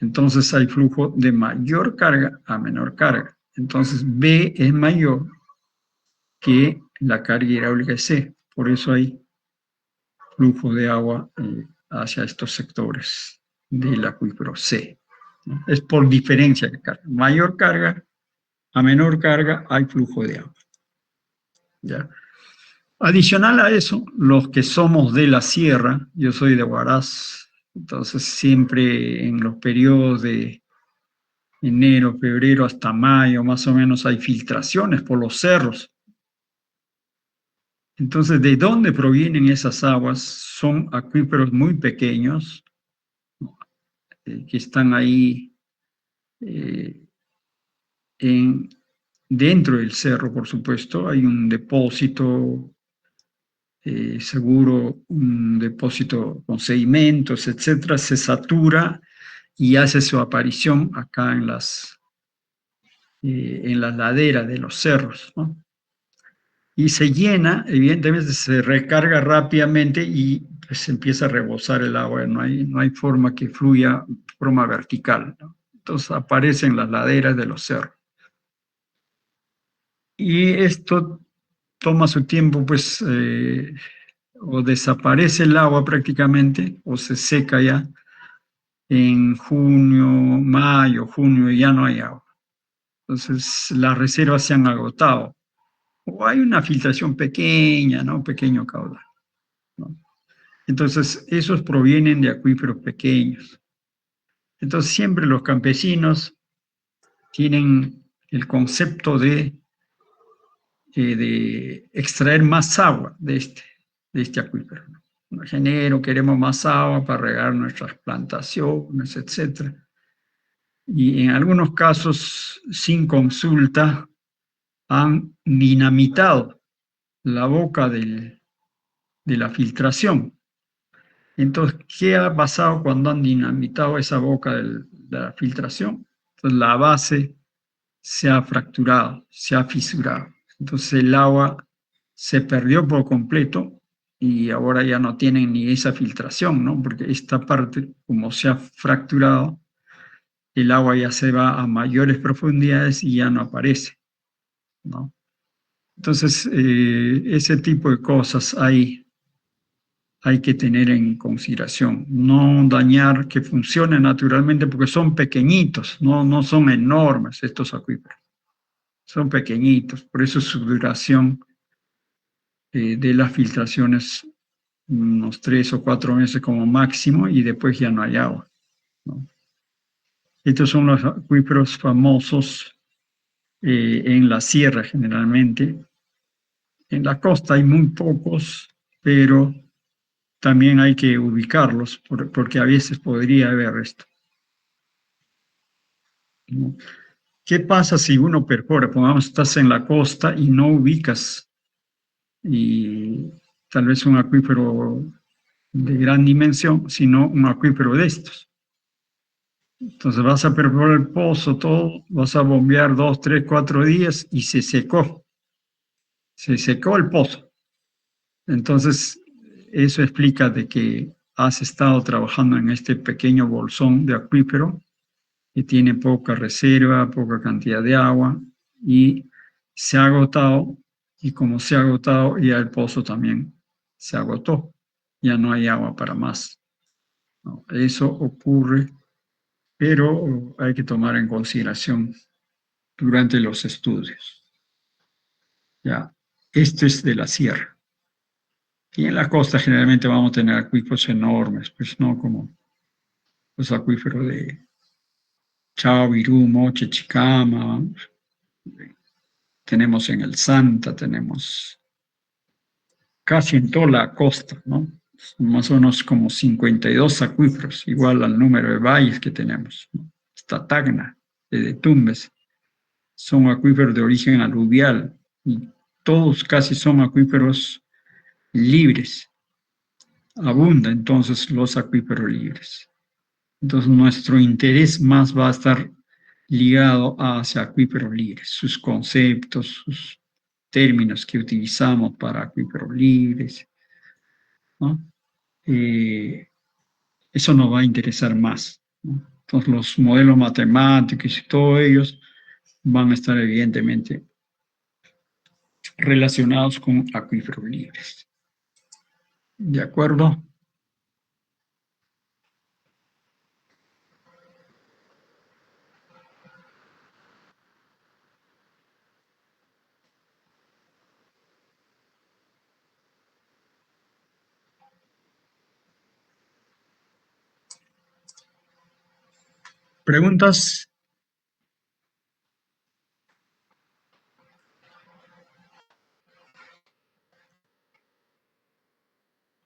Entonces hay flujo de mayor carga a menor carga. Entonces B es mayor que la carga hidráulica de C. Por eso hay flujo de agua hacia estos sectores del acuífero C, ¿no? Es por diferencia de carga. Mayor carga a menor carga hay flujo de agua. ¿Ya? Adicional a eso, los que somos de la sierra, yo soy de Huaraz, entonces siempre en los periodos de enero, febrero hasta mayo, más o menos hay filtraciones por los cerros. Entonces, ¿de dónde provienen esas aguas? Son acuíferos muy pequeños que están ahí eh, dentro del cerro, por supuesto. Hay un depósito seguro, un depósito con sedimentos, etcétera, se satura y hace su aparición acá en las laderas de los cerros, ¿no? Y se llena, evidentemente se recarga rápidamente y pues empieza a rebosar el agua, no hay forma que fluya de forma vertical, ¿no? Entonces aparecen las laderas de los cerros. Y esto toma su tiempo, pues, o desaparece el agua prácticamente, o se seca ya en junio, mayo, junio, ya no hay agua. Entonces las reservas se han agotado. O hay una filtración pequeña, ¿no? Pequeño caudal, ¿no? Entonces, esos provienen de acuíferos pequeños. Entonces, siempre los campesinos tienen el concepto de extraer más agua de este acuífero, ¿no? En enero queremos más agua para regar nuestras plantaciones, etc. Y en algunos casos, sin consulta, han dinamitado la boca de la filtración. Entonces, ¿qué ha pasado cuando han dinamitado esa boca de la filtración? Entonces, la base se ha fracturado, se ha fisurado. Entonces, el agua se perdió por completo y ahora ya no tienen ni esa filtración, ¿no? Porque esta parte, como se ha fracturado, el agua ya se va a mayores profundidades y ya no aparece, ¿no? Entonces, ese tipo de cosas hay que tener en consideración. No dañar que funcione naturalmente porque son pequeñitos, no son enormes estos acuíferos. Son pequeñitos, por eso su duración de las filtraciones unos 3 o 4 meses como máximo y después ya no hay agua, ¿no? Estos son los acuíferos famosos en la sierra generalmente. En la costa hay muy pocos, pero también hay que ubicarlos porque a veces podría haber esto, ¿no? ¿Qué pasa si uno perfora? Pongamos, estás en la costa y no ubicas y tal vez un acuífero de gran dimensión, sino un acuífero de estos. Entonces vas a perforar el pozo, todo, vas a bombear 2, 3, 4 días y se secó el pozo. Entonces, eso explica de que has estado trabajando en este pequeño bolsón de acuífero que tiene poca reserva, poca cantidad de agua y se ha agotado, y como se ha agotado, ya el pozo también se agotó, ya no hay agua para más, ¿no? Eso ocurre, pero hay que tomar en consideración durante los estudios. Ya, esto es de la sierra. Y en la costa generalmente vamos a tener acuíferos enormes, pues no como los acuíferos de Chao, Virú, Moche, Chicama, tenemos en el Santa, tenemos casi en toda la costa, ¿no? Más o menos como 52 acuíferos, igual al número de valles que tenemos, ¿no? Está Tacna, de Tumbes, son acuíferos de origen aluvial y todos casi son acuíferos libres. Abunda entonces los acuíferos libres. Entonces nuestro interés más va a estar ligado hacia acuíferos libres, sus conceptos, sus términos que utilizamos para acuíferos libres, ¿no? Eso nos va a interesar más, ¿no? Entonces los modelos matemáticos y todos ellos van a estar evidentemente relacionados con acuíferos libres. ¿De acuerdo? ¿Preguntas?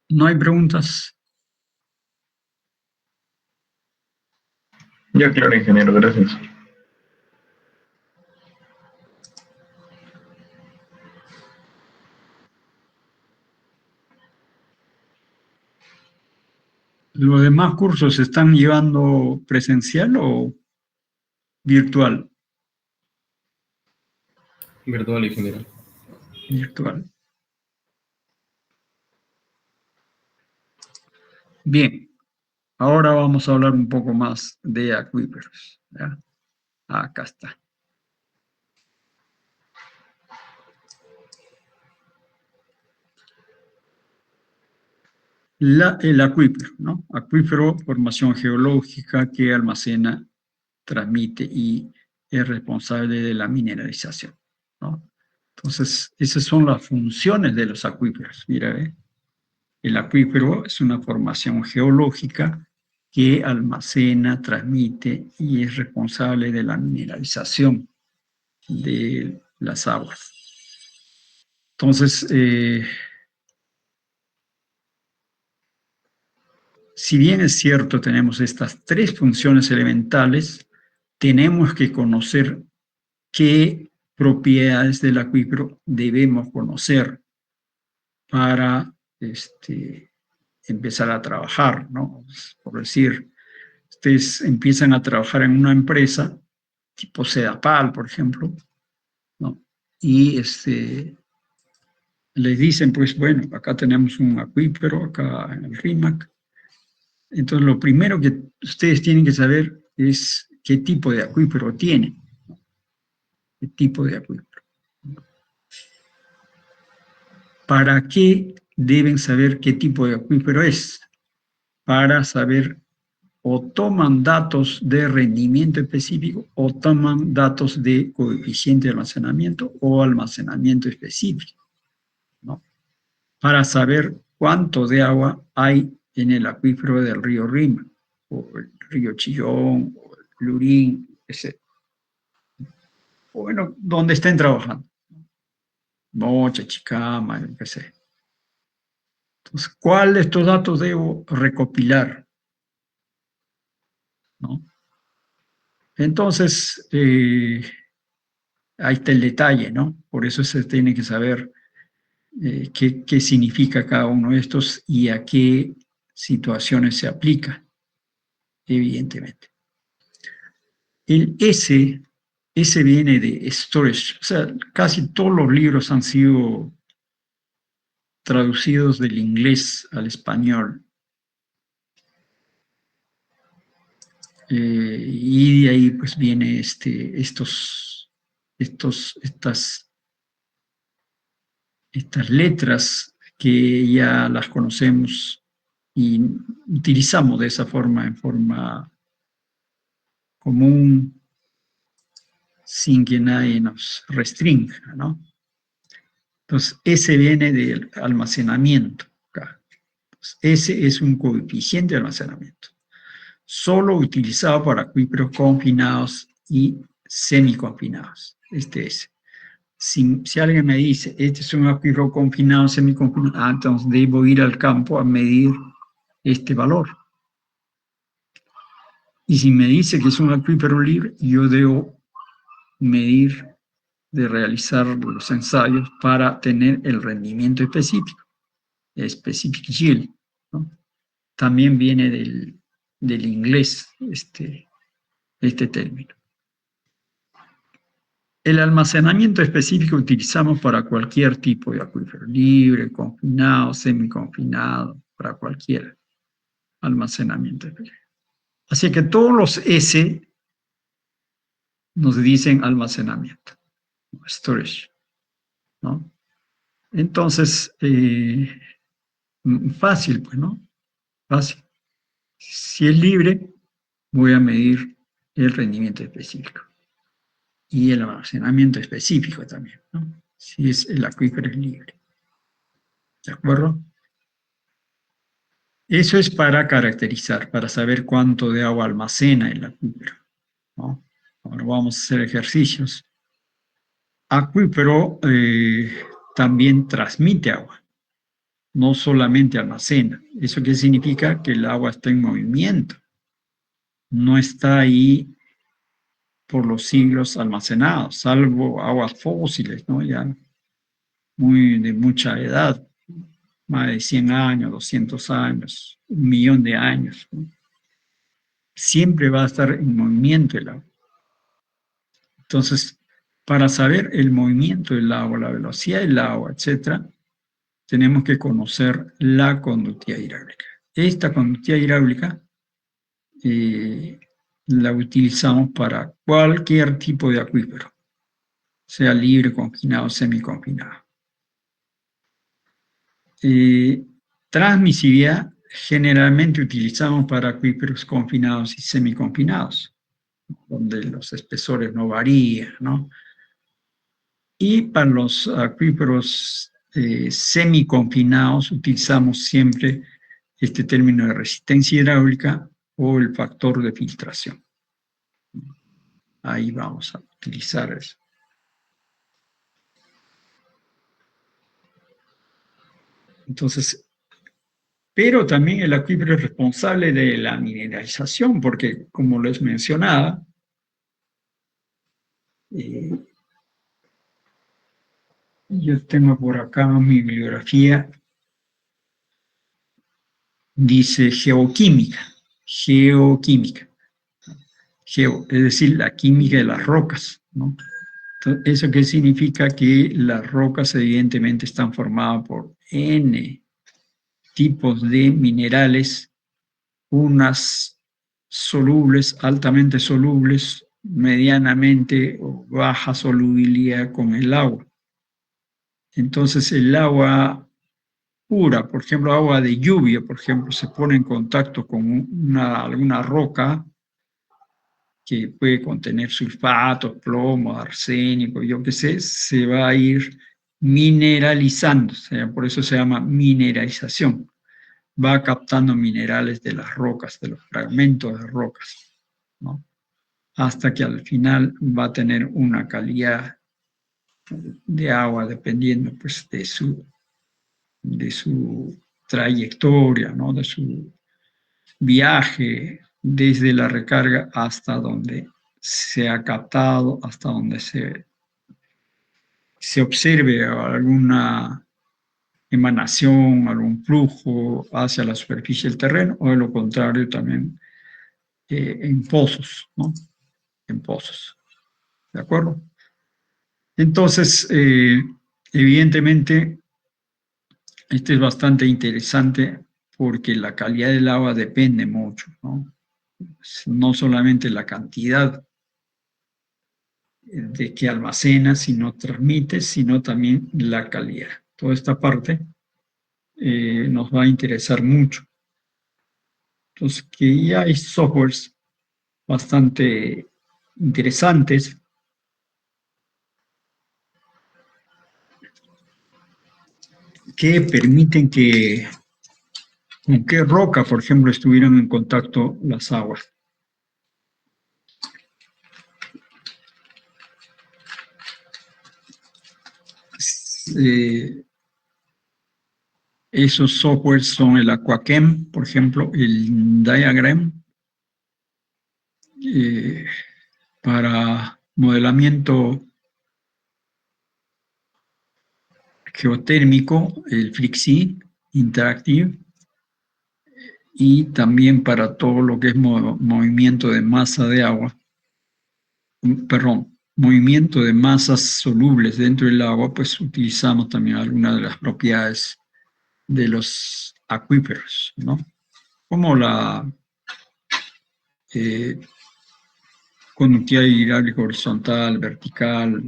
¿No hay preguntas? Ya, claro, ingeniero, gracias. ¿Los demás cursos se están llevando presencial o virtual? Virtual, ingeniero. Virtual. Bien, ahora vamos a hablar un poco más de acuíferos, ¿ya? Acá está. El acuífero, ¿no? Acuífero, formación geológica que almacena, transmite y es responsable de la mineralización, ¿no? Entonces, esas son las funciones de los acuíferos. Mira, ¿eh? El acuífero es una formación geológica que almacena, transmite y es responsable de la mineralización de las aguas. Entonces, si bien es cierto, tenemos estas tres funciones elementales, tenemos que conocer qué propiedades del acuífero debemos conocer para empezar a trabajar, ¿no? Por decir, ustedes empiezan a trabajar en una empresa, tipo Sedapal, por ejemplo, ¿no? Y les dicen, pues bueno, acá tenemos un acuífero, acá en el RIMAC. Entonces, lo primero que ustedes tienen que saber es qué tipo de acuífero tienen, ¿no? ¿Qué tipo de acuífero? ¿Para qué deben saber qué tipo de acuífero es? Para saber o toman datos de rendimiento específico o toman datos de coeficiente de almacenamiento o almacenamiento específico, ¿no? Para saber cuánto de agua hay en el acuífero del río Rima, o el río Chillón, o el Lurín, etc. O bueno, donde estén trabajando. Mocha, Chicama, yo qué sé. Entonces, ¿cuál de estos datos debo recopilar? ¿No? Entonces, ahí está el detalle, ¿no? Por eso se tiene que saber qué significa cada uno de estos y a qué situaciones se aplica, evidentemente. El S viene de storage, o sea, casi todos los libros han sido traducidos del inglés al español. Y de ahí pues viene estas letras que ya las conocemos y utilizamos de esa forma, en forma común, sin que nadie nos restrinja, ¿no? Entonces, ese viene del almacenamiento. Entonces, ese es un coeficiente de almacenamiento, solo utilizado para acuíferos confinados y semiconfinados. Este es. Si alguien me dice, este es un acuífero confinado, semiconfinado, entonces debo ir al campo a medir este valor. Y si me dice que es un acuífero libre, yo debo medir, de realizar los ensayos para tener el rendimiento específico, specific yield, ¿no? También viene del inglés este término. El almacenamiento específico utilizamos para cualquier tipo de acuífero, libre, confinado, semiconfinado, para cualquier almacenamiento específico. Así que todos los S nos dicen almacenamiento, storage, ¿no? Entonces, fácil, pues, ¿no? Fácil. Si es libre, voy a medir el rendimiento específico y el almacenamiento específico también, ¿no? Si es el acuífero es libre. ¿De acuerdo? Eso es para caracterizar, para saber cuánto de agua almacena el acuífero, ¿no? Ahora vamos a hacer ejercicios. Acuífero también transmite agua, no solamente almacena. ¿Eso qué significa? Que el agua está en movimiento, no está ahí por los siglos almacenados, salvo aguas fósiles, ¿no? Ya de mucha edad, más de 100 años, 200 años, 1.000.000 de años, ¿no? Siempre va a estar en movimiento el agua. Entonces, para saber el movimiento del agua, la velocidad del agua, etc., tenemos que conocer la conductividad hidráulica. Esta conductividad hidráulica la utilizamos para cualquier tipo de acuífero, sea libre, confinado, semiconfinado. Transmisividad generalmente utilizamos para acuíferos confinados y semiconfinados, donde los espesores no varían, ¿no? Y para los acuíferos semiconfinados utilizamos siempre este término de resistencia hidráulica o el factor de filtración. Ahí vamos a utilizar eso. Entonces, pero también el acuífero es responsable de la mineralización, porque como les mencionaba, yo tengo por acá mi bibliografía, dice geoquímica, es decir, la química de las rocas, ¿no? Entonces, ¿eso qué significa? Que las rocas evidentemente están formadas por N tipos de minerales, unas solubles, altamente solubles, medianamente o baja solubilidad con el agua. Entonces el agua pura, por ejemplo, agua de lluvia, por ejemplo, se pone en contacto con alguna roca que puede contener sulfatos, plomo, arsénico, yo qué sé, se va a ir mineralizando, o sea, por eso se llama mineralización. Va captando minerales de las rocas, de los fragmentos de rocas, ¿no? Hasta que al final va a tener una calidad de agua dependiendo pues, de su trayectoria, ¿no? De su viaje desde la recarga hasta donde se ha captado, hasta donde se observe alguna emanación, algún flujo hacia la superficie del terreno, o de lo contrario también en pozos, ¿no? en pozos. ¿De acuerdo? Entonces, evidentemente, esto es bastante interesante porque la calidad del agua depende mucho, ¿no? No solamente la cantidad de que almacena, sino transmite, sino también la calidad. Toda esta parte nos va a interesar mucho. Entonces, que ya hay softwares bastante interesantes que permiten que con qué roca, por ejemplo, estuvieran en contacto las aguas. Eh, Esos softwares son el Aquachem, por ejemplo, el Diagram, eh, para modelamiento geotérmico, el FLIXI Interactive, y también para todo lo que es movimiento de masa de agua, perdón, movimiento de masas solubles dentro del agua, pues utilizamos también algunas de las propiedades de los acuíferos, ¿no? Como la eh, conductividad hidráulica horizontal, vertical,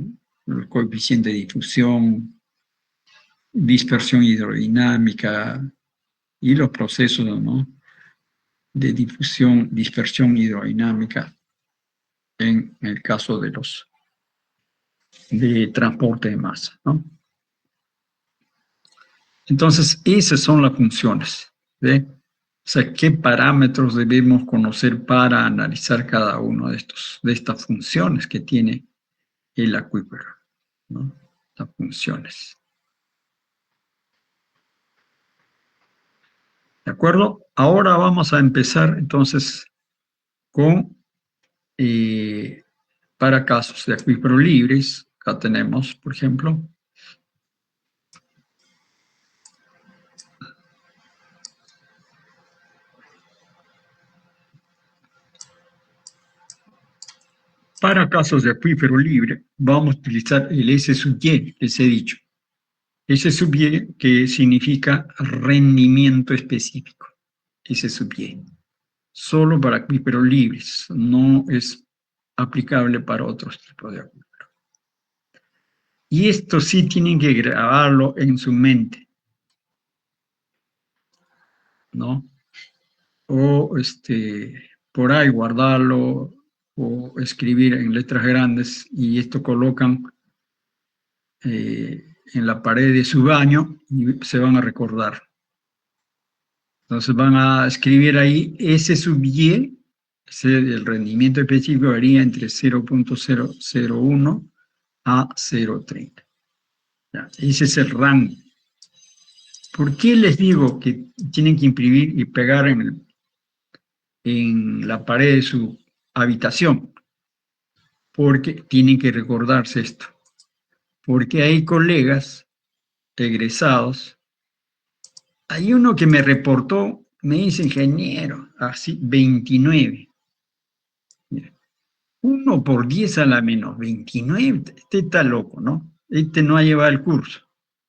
el coeficiente de difusión, dispersión hidrodinámica y los procesos, ¿no?, de difusión, dispersión hidrodinámica en el caso de los de transporte de masa, ¿no? Entonces, esas son las funciones, ¿ve? O sea, ¿qué parámetros debemos conocer para analizar cada uno de estas funciones que tiene el acuífero, ¿no? Las funciones. ¿De acuerdo? Ahora vamos a empezar entonces con, para casos de acuíferos libres, acá tenemos, por ejemplo, para casos de acuífero libre, vamos a utilizar el S sub Y, les he dicho. S sub Y, que significa rendimiento específico. S sub Y. Solo para acuíferos libres, no es aplicable para otros tipos de acuíferos. Y esto sí tienen que grabarlo en su mente, ¿no? O por ahí guardarlo o escribir en letras grandes, y esto colocan en la pared de su baño y se van a recordar. Entonces van a escribir ahí S sub Y, el rendimiento específico varía entre 0.001 a 0.30. Ese es el rango. ¿Por qué les digo que tienen que imprimir y pegar en la pared de su habitación? Porque tienen que recordarse esto. Porque hay colegas egresados. Hay uno que me reportó, me dice ingeniero, así 29. Mira, 1 por 10 a la menos 29. Este está loco, ¿no? Este no ha llevado el curso.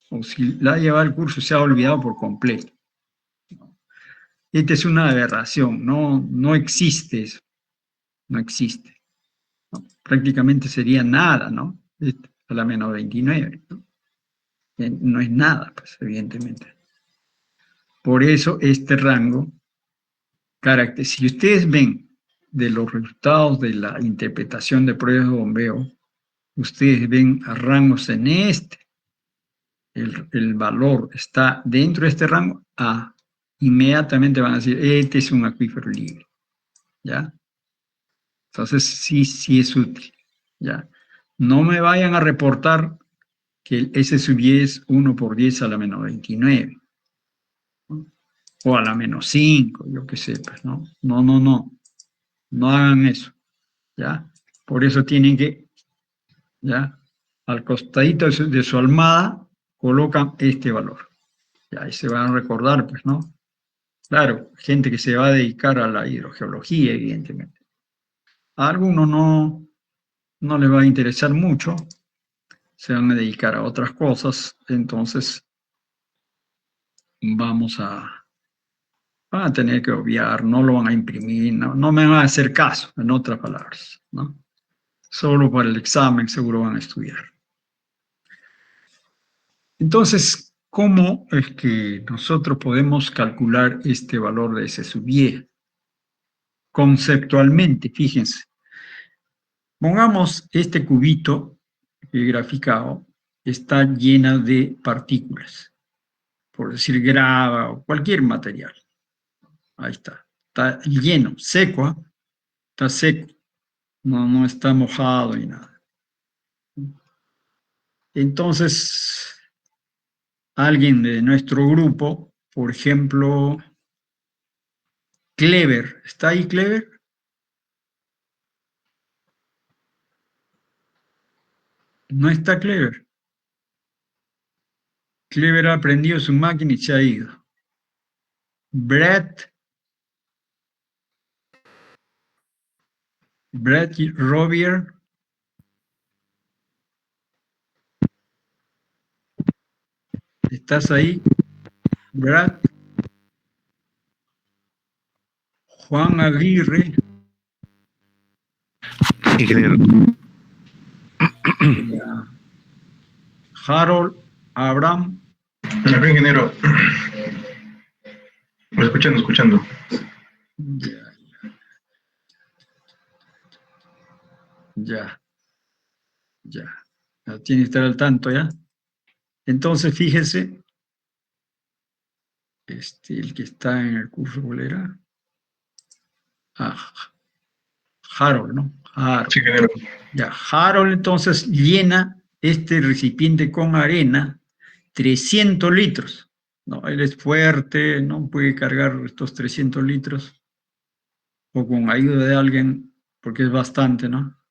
O si la ha llevado el curso, se ha olvidado por completo. Esta es una aberración, no existe eso. No existe, ¿no? Prácticamente sería nada, ¿no? A la menos 29, ¿no? No es nada, pues, evidentemente. Por eso este rango, si ustedes ven de los resultados de la interpretación de pruebas de bombeo, ustedes ven a rangos en el valor está dentro de este rango, inmediatamente van a decir, este es un acuífero libre, ¿ya? Entonces, sí es útil, ¿ya? No me vayan a reportar que el S sub Y es 1 por 10 a la menos 29, ¿no? O a la menos 5, yo qué sé, pues, ¿no? No hagan eso, ¿ya? Por eso tienen que, ¿ya? Al costadito de su almohada colocan este valor, ¿ya? Y se van a recordar, pues, ¿no? Claro, gente que se va a dedicar a la hidrogeología, evidentemente. A algunos no les va a interesar mucho, se van a dedicar a otras cosas, entonces van a tener que obviar, no lo van a imprimir, no me van a hacer caso, en otras palabras, ¿no? Solo para el examen seguro van a estudiar. Entonces, ¿cómo es que nosotros podemos calcular este valor de S sub y? Conceptualmente, fíjense. Pongamos este cubito graficado, está llena de partículas, por decir grava o cualquier material. Ahí está lleno, seco, ¿eh? Está seco, no está mojado ni nada. Entonces, alguien de nuestro grupo, por ejemplo, Clever, ¿está ahí Clever? No está Clever. Clever ha aprendido su máquina y se ha ido. Brett Robier. ¿Estás ahí? Brad. Juan Aguirre. Ingeniero. Harold Abraham. Ingeniero. Escuchando. Ya. Tiene que estar al tanto, ¿ya? Entonces, fíjese, el que está en el curso, ¿cuál era? Harold, ¿no? Harold. Sí, ingeniero. Ya, Harold entonces llena este recipiente con arena, 300 litros. No, él es fuerte, no puede cargar estos 300 litros, o con ayuda de alguien, porque es bastante, ¿no?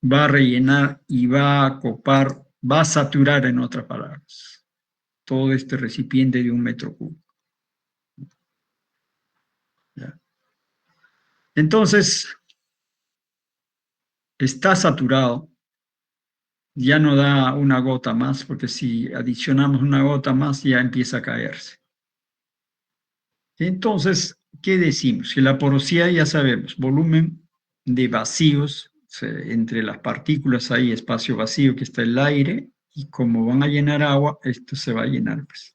Va a rellenar y va a copar, va a saturar, en otras palabras, todo este recipiente de 1 metro cúbico. ¿Ya? Entonces, está saturado, ya no da una gota más, porque si adicionamos una gota más ya empieza a caerse. Entonces, ¿qué decimos? Que la porosidad, ya sabemos, volumen de vacíos, entre las partículas hay espacio vacío que está el aire, y como van a llenar agua, esto se va a llenar, pues.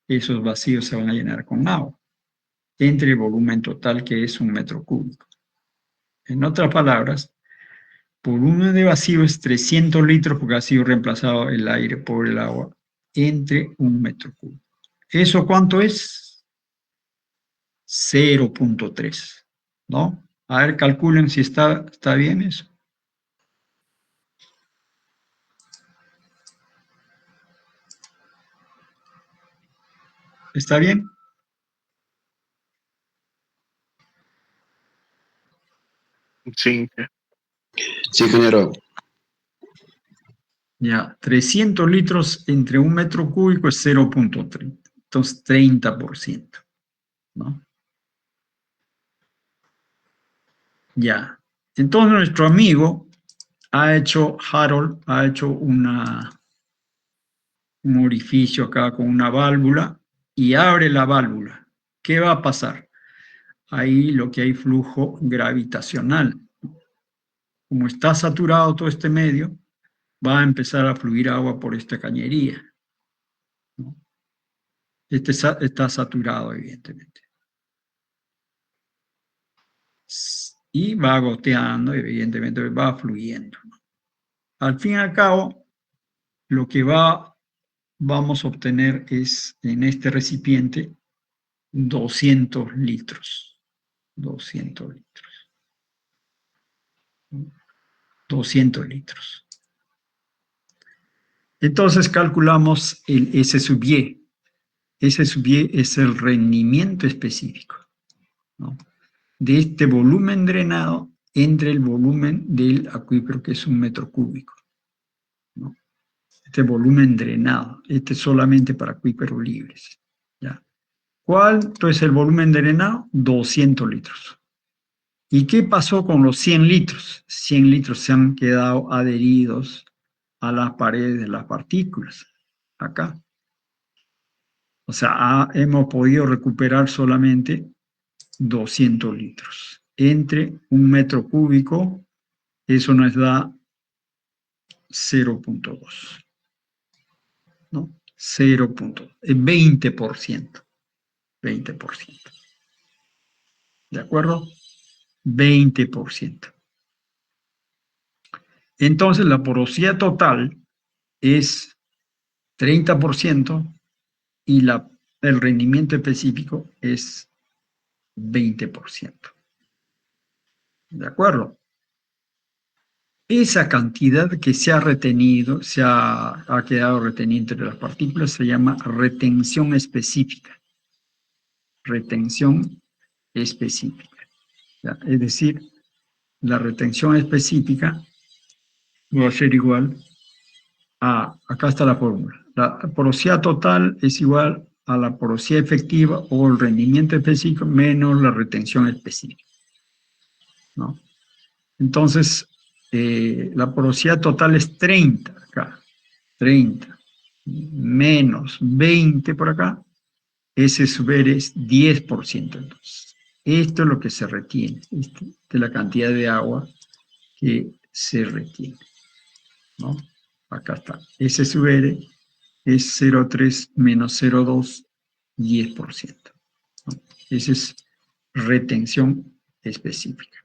Esos vacíos se van a llenar con agua, entre el volumen total, que es 1 metro cúbico. En otras palabras, volumen de vacío es 300 litros, porque ha sido reemplazado el aire por el agua, entre 1 metro cúbico. ¿Eso cuánto es? 0.3, ¿no? A ver, calculen si está bien eso. ¿Está bien? Sí. Sí, ingeniero. Ya, 300 litros entre 1 metro cúbico es 0.30, entonces 30%, ¿no? Ya, entonces nuestro amigo Harold ha hecho un orificio acá con una válvula y abre la válvula. ¿Qué va a pasar? Ahí lo que hay flujo gravitacional. Como está saturado todo este medio, va a empezar a fluir agua por esta cañería, ¿no? Este está saturado, evidentemente. Y va goteando, evidentemente va fluyendo, ¿no? Al fin y al cabo, lo que vamos a obtener es, en este recipiente, 200 litros. 200 litros. 200 litros. Entonces calculamos el S sub y. S sub y es el rendimiento específico, ¿no?, de este volumen drenado entre el volumen del acuífero, que es 1 metro cúbico, ¿no? Este volumen drenado, este solamente para acuíferos libres, ¿ya? ¿Cuánto es el volumen drenado? 200 litros. ¿Y qué pasó con los 100 litros? 100 litros se han quedado adheridos a las paredes de las partículas, acá. O sea, hemos podido recuperar solamente 200 litros. Entre un metro cúbico, eso nos da 0.2. ¿No? 0.2. 20%. 20%. ¿De acuerdo? 20%. Entonces, la porosidad total es 30% y el rendimiento específico es 20%. ¿De acuerdo? Esa cantidad que se ha retenido, ha quedado retenida entre las partículas, se llama retención específica. Retención específica. ¿Ya? Es decir, la retención específica va a ser igual a, acá está la fórmula. La porosidad total es igual a la porosidad efectiva o el rendimiento específico menos la retención específica, ¿no? Entonces, la porosidad total es 30 acá, 30 menos 20 por acá, S sub R es 10%. Entonces, esto es lo que se retiene, de la cantidad de agua que se retiene, ¿no? Acá está, S sub R es 0,3 menos 0,2, 10%, ¿no? Esa es retención específica.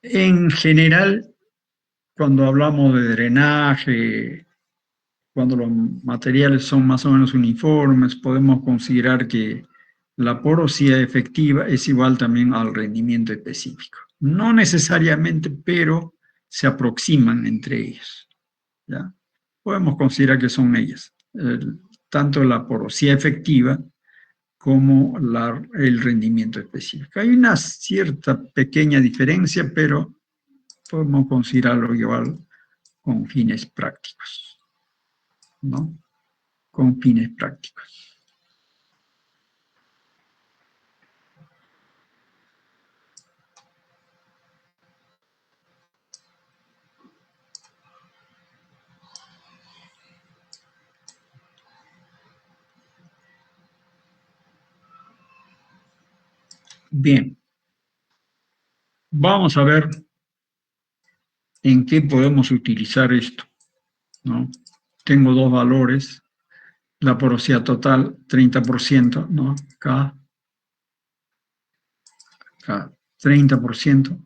En general, cuando hablamos de drenaje, cuando los materiales son más o menos uniformes, podemos considerar que la porosidad efectiva es igual también al rendimiento específico. No necesariamente, pero se aproximan entre ellos, ¿ya? Podemos considerar que son ellas, tanto la porosidad efectiva como el rendimiento específico. Hay una cierta pequeña diferencia, pero podemos considerarlo igual con fines prácticos, ¿no? Con fines prácticos. Bien, vamos a ver en qué podemos utilizar esto, ¿no? Tengo dos valores, la porosidad total, 30%, ¿no? Acá 30%,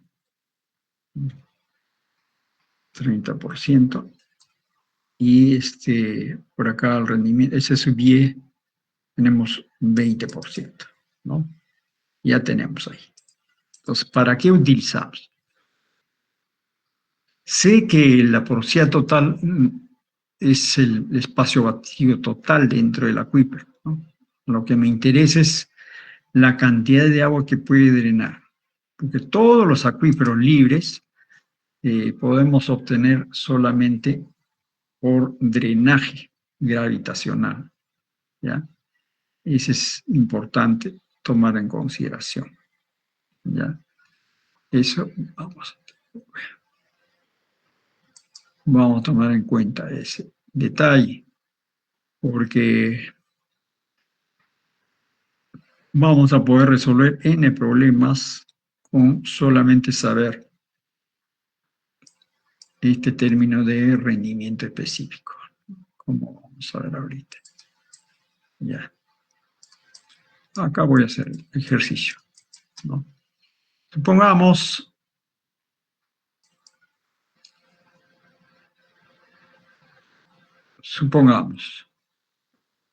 30%, y por acá el rendimiento, ese sub Y, tenemos 20%, ¿no? Ya tenemos ahí. Entonces, ¿para qué utilizamos? Sé que la porosidad total es el espacio vacío total dentro del acuífero, ¿no? Lo que me interesa es la cantidad de agua que puede drenar, porque todos los acuíferos libres podemos obtener solamente por drenaje gravitacional, ¿ya? Eso es importante tomar en consideración, ¿ya? Eso vamos a tomar en cuenta ese detalle, porque vamos a poder resolver N problemas con solamente saber este término de rendimiento específico, como vamos a ver ahorita. Ya. Acá voy a hacer el ejercicio, ¿no? Supongamos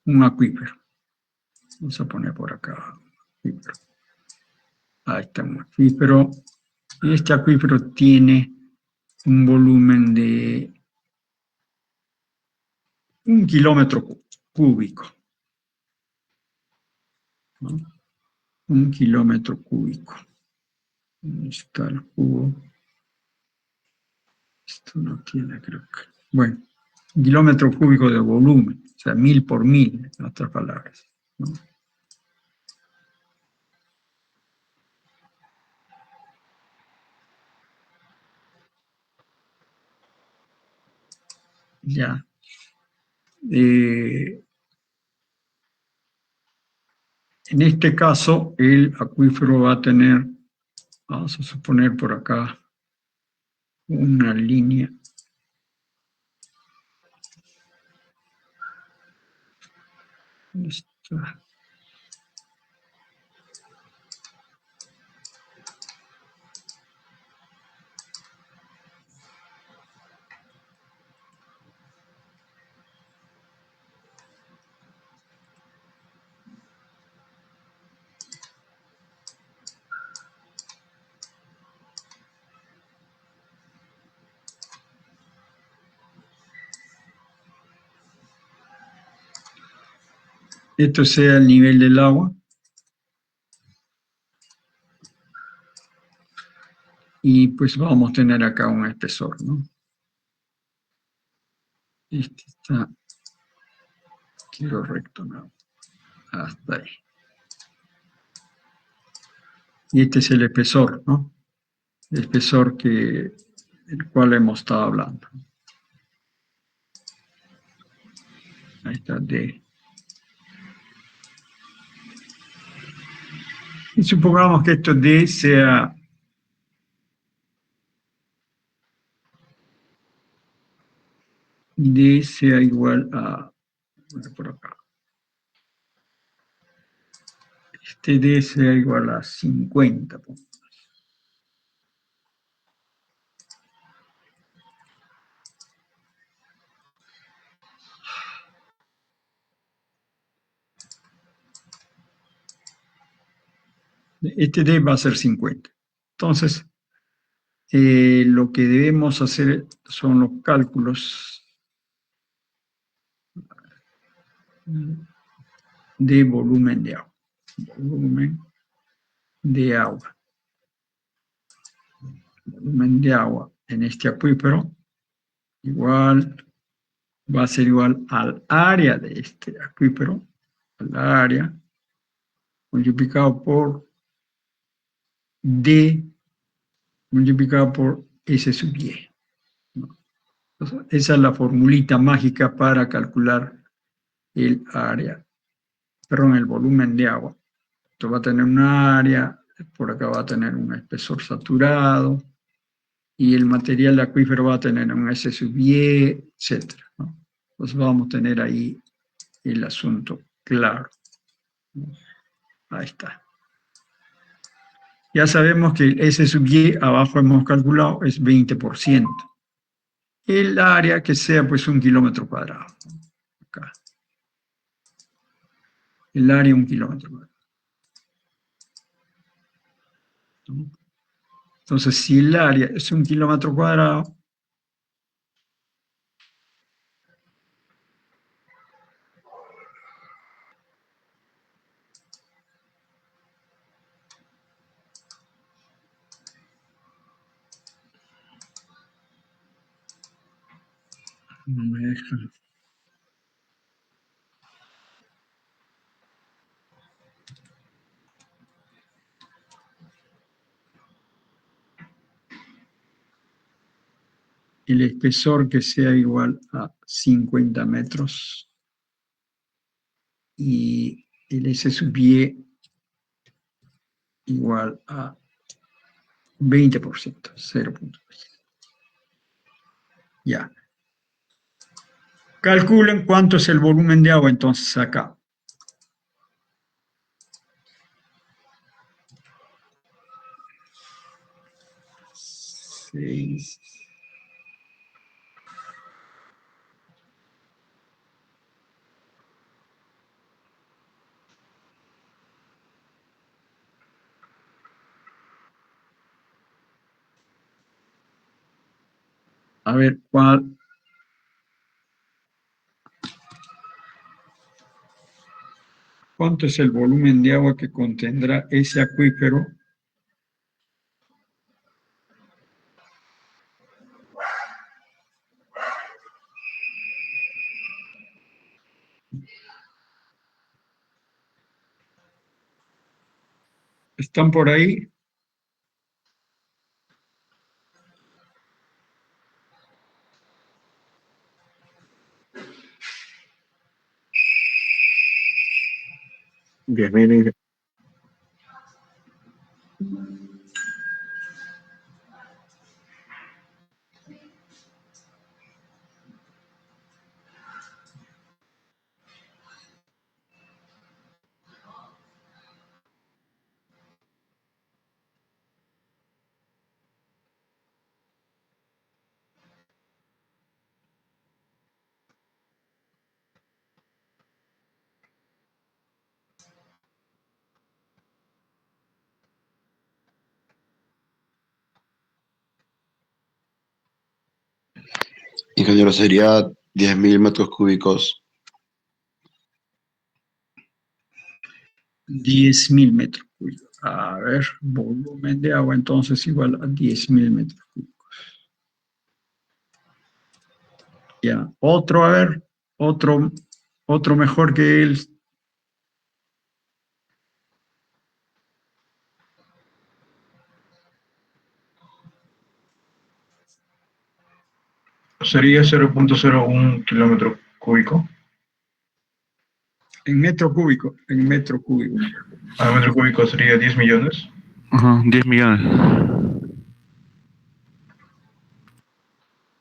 un acuífero. Vamos a poner por acá acuífero. Ahí está un acuífero. Y este acuífero tiene un volumen de 1 kilómetro cúbico, ¿no? 1 kilómetro cúbico. ¿Dónde está el cubo? Esto no tiene, creo que. Bueno, 1 kilómetro cúbico de volumen, o sea, 1000 por 1000, en otras palabras, ¿no? Ya. En este caso, el acuífero va a tener, vamos a suponer por acá, una línea. ¿Dónde está? Esto sea el nivel del agua. Y pues vamos a tener acá un espesor, ¿no? Este está, quiero recto, ¿no? Hasta ahí. Y este es el espesor, ¿no? El espesor del cual hemos estado hablando. Ahí está D. Y supongamos que esto D sea igual a, bueno, por acá. Este D sea igual a 50. Este D va a ser 50. Entonces, lo que debemos hacer son los cálculos de volumen de agua. Volumen de agua. Volumen de agua en este acuífero va a ser igual al área de este acuífero, al área multiplicado por D multiplicado por S sub Y. Entonces, esa es la formulita mágica para calcular el área, perdón, el volumen de agua. Esto va a tener un área, por acá va a tener un espesor saturado, y el material de acuífero va a tener un S sub Y, etc. ¿no? Entonces vamos a tener ahí el asunto claro. Ahí está. Ya sabemos que el S sub Y, abajo hemos calculado, es 20%. El área que sea pues 1 kilómetro cuadrado. Acá. El área 1 kilómetro cuadrado. Entonces, si el área es 1 kilómetro cuadrado, no me deja. El espesor que sea igual a 50 metros y el S sub Y igual a 20%, 0.2. Ya. Calculen cuánto es el volumen de agua entonces acá. Seis. A ver, ¿cuánto es el volumen de agua que contendrá ese acuífero? ¿Están por ahí? 10.000. Ingeniero, sería 10.000 metros cúbicos. 10.000 metros cúbicos. A ver, volumen de agua entonces igual a 10.000 metros cúbicos. Ya, otro, a ver, otro mejor que él. Sería 0.01 kilómetro cúbico. En metro cúbico, en metro cúbico. A metro cúbico sería 10 millones. Ajá, 10 millones.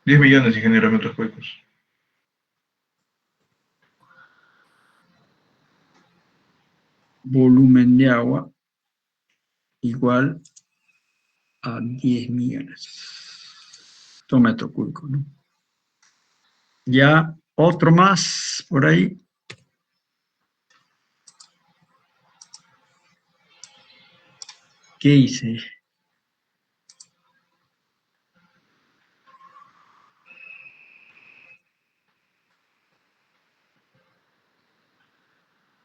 10 millones, ingeniero, metros cúbicos. Volumen de agua igual a 10 millones. Metros cúbicos, ¿no? Ya, otro más por ahí. ¿Qué hice?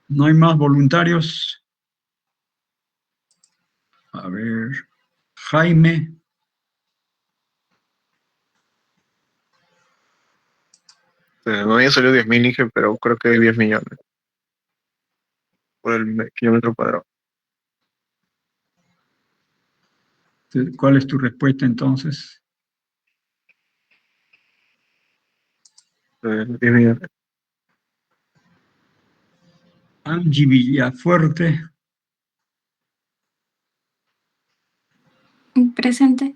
¿No hay más voluntarios? A ver, Jaime. No había salido 10.000, dije, pero creo que 10 millones por el kilómetro cuadrado. ¿Cuál es tu respuesta entonces? 10 millones. Angie Villafuerte. Presente.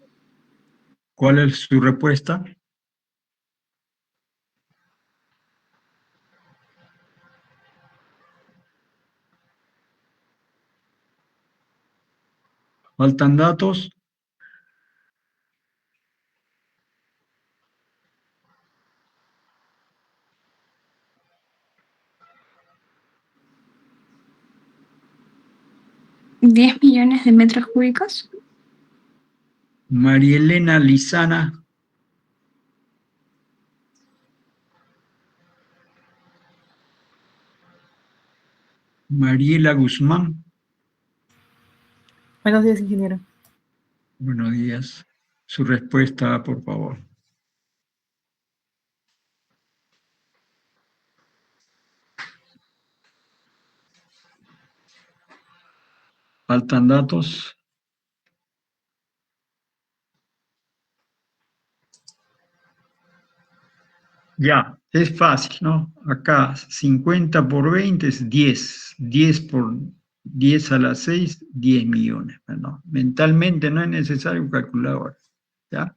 ¿Cuál es su respuesta? ¿Faltan datos? ¿10 millones de metros cúbicos? Marielena Lizana. Mariela Guzmán. Buenos días, ingeniero. Buenos días. Su respuesta, por favor. ¿Faltan datos? Ya, es fácil, ¿no? Acá 50 por 20 es 10. 10 por 10 a la 6, 10 millones. ¿No? Mentalmente no es necesario calcular ahora. ¿Ya?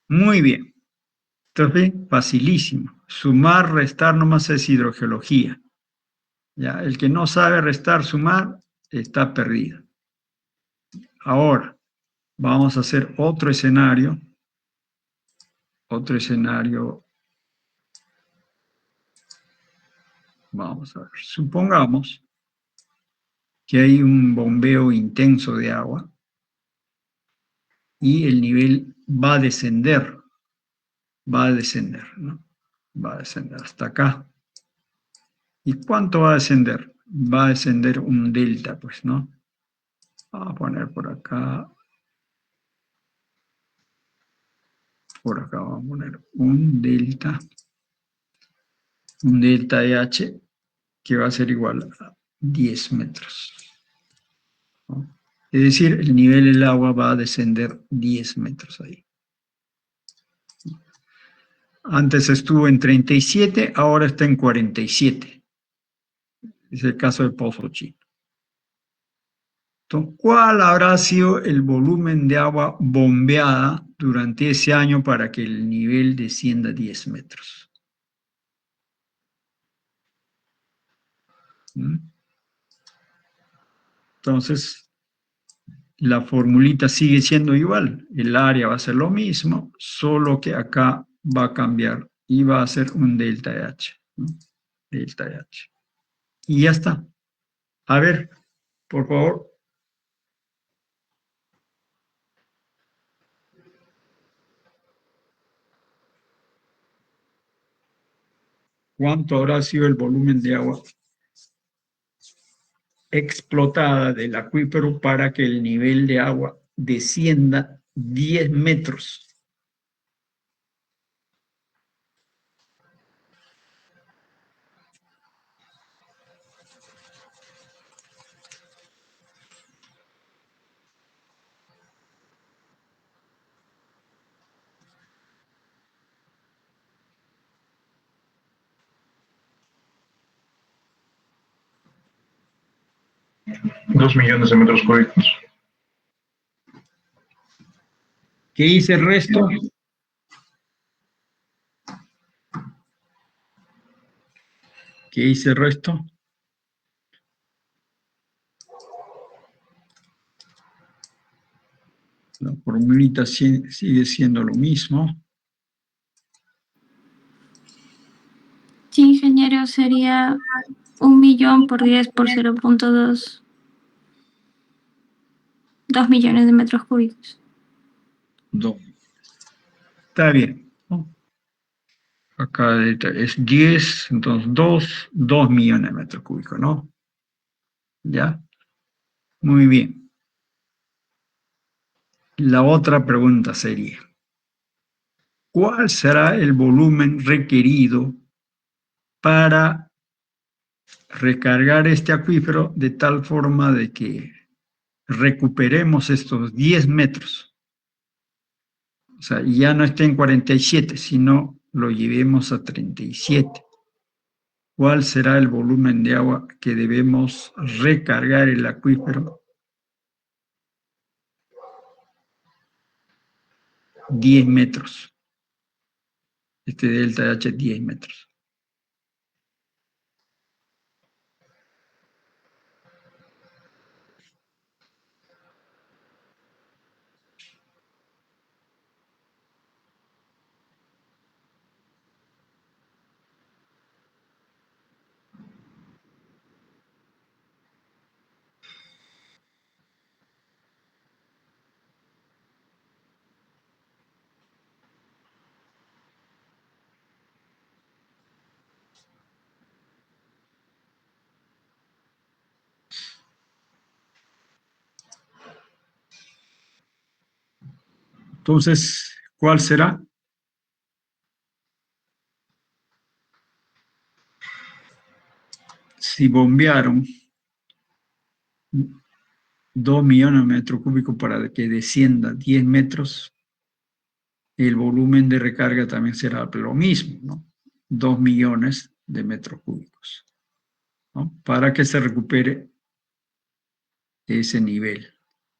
Muy bien. Entonces, facilísimo. Sumar, restar nomás es hidrogeología. ¿Ya? El que no sabe restar, sumar, está perdido. Ahora, vamos a hacer otro escenario. Otro escenario. Vamos a ver. Supongamos que hay un bombeo intenso de agua y el nivel va a descender, ¿no? Va a descender hasta acá. ¿Y cuánto va a descender? Va a descender un delta, pues, ¿no? Vamos a poner por acá vamos a poner un delta de H que va a ser igual a 10 metros. ¿No? Es decir, el nivel del agua va a descender 10 metros ahí. Antes estuvo en 37, ahora está en 47. Es Es el caso del Pozo Chino. Entonces, ¿cuál habrá sido el volumen de agua bombeada durante ese año para que el nivel descienda 10 metros? ¿Mm? Entonces, la formulita sigue siendo igual. El área va a ser lo mismo, solo que acá va a cambiar y va a ser un delta de H. ¿No? Delta de H. Y ya está. A ver, por favor. ¿Cuánto habrá sido el volumen de agua explotada del acuífero para que el nivel de agua descienda 10 metros? Dos millones de metros cúbicos. ¿Qué dice el resto? ¿Qué dice el resto? La formulita sigue siendo lo mismo. Sí, ingeniero, sería 1.000.000 por 10 por 0.2. 2 millones de metros cúbicos. 2. Está bien, ¿no? Acá es 10, entonces 2 millones de metros cúbicos, ¿no? ¿Ya? Muy bien. La otra pregunta sería, ¿cuál será el volumen requerido para recargar este acuífero de tal forma de que recuperemos estos 10 metros? O sea, ya no esté en 47, sino lo llevemos a 37. ¿Cuál será el volumen de agua que debemos recargar el acuífero? 10 metros. Este delta de H es 10 metros. Entonces, ¿cuál será? Si bombearon 2 millones de metros cúbicos para que descienda 10 metros, el volumen de recarga también será lo mismo, ¿no? 2 millones de metros cúbicos, ¿no? Para que se recupere ese nivel,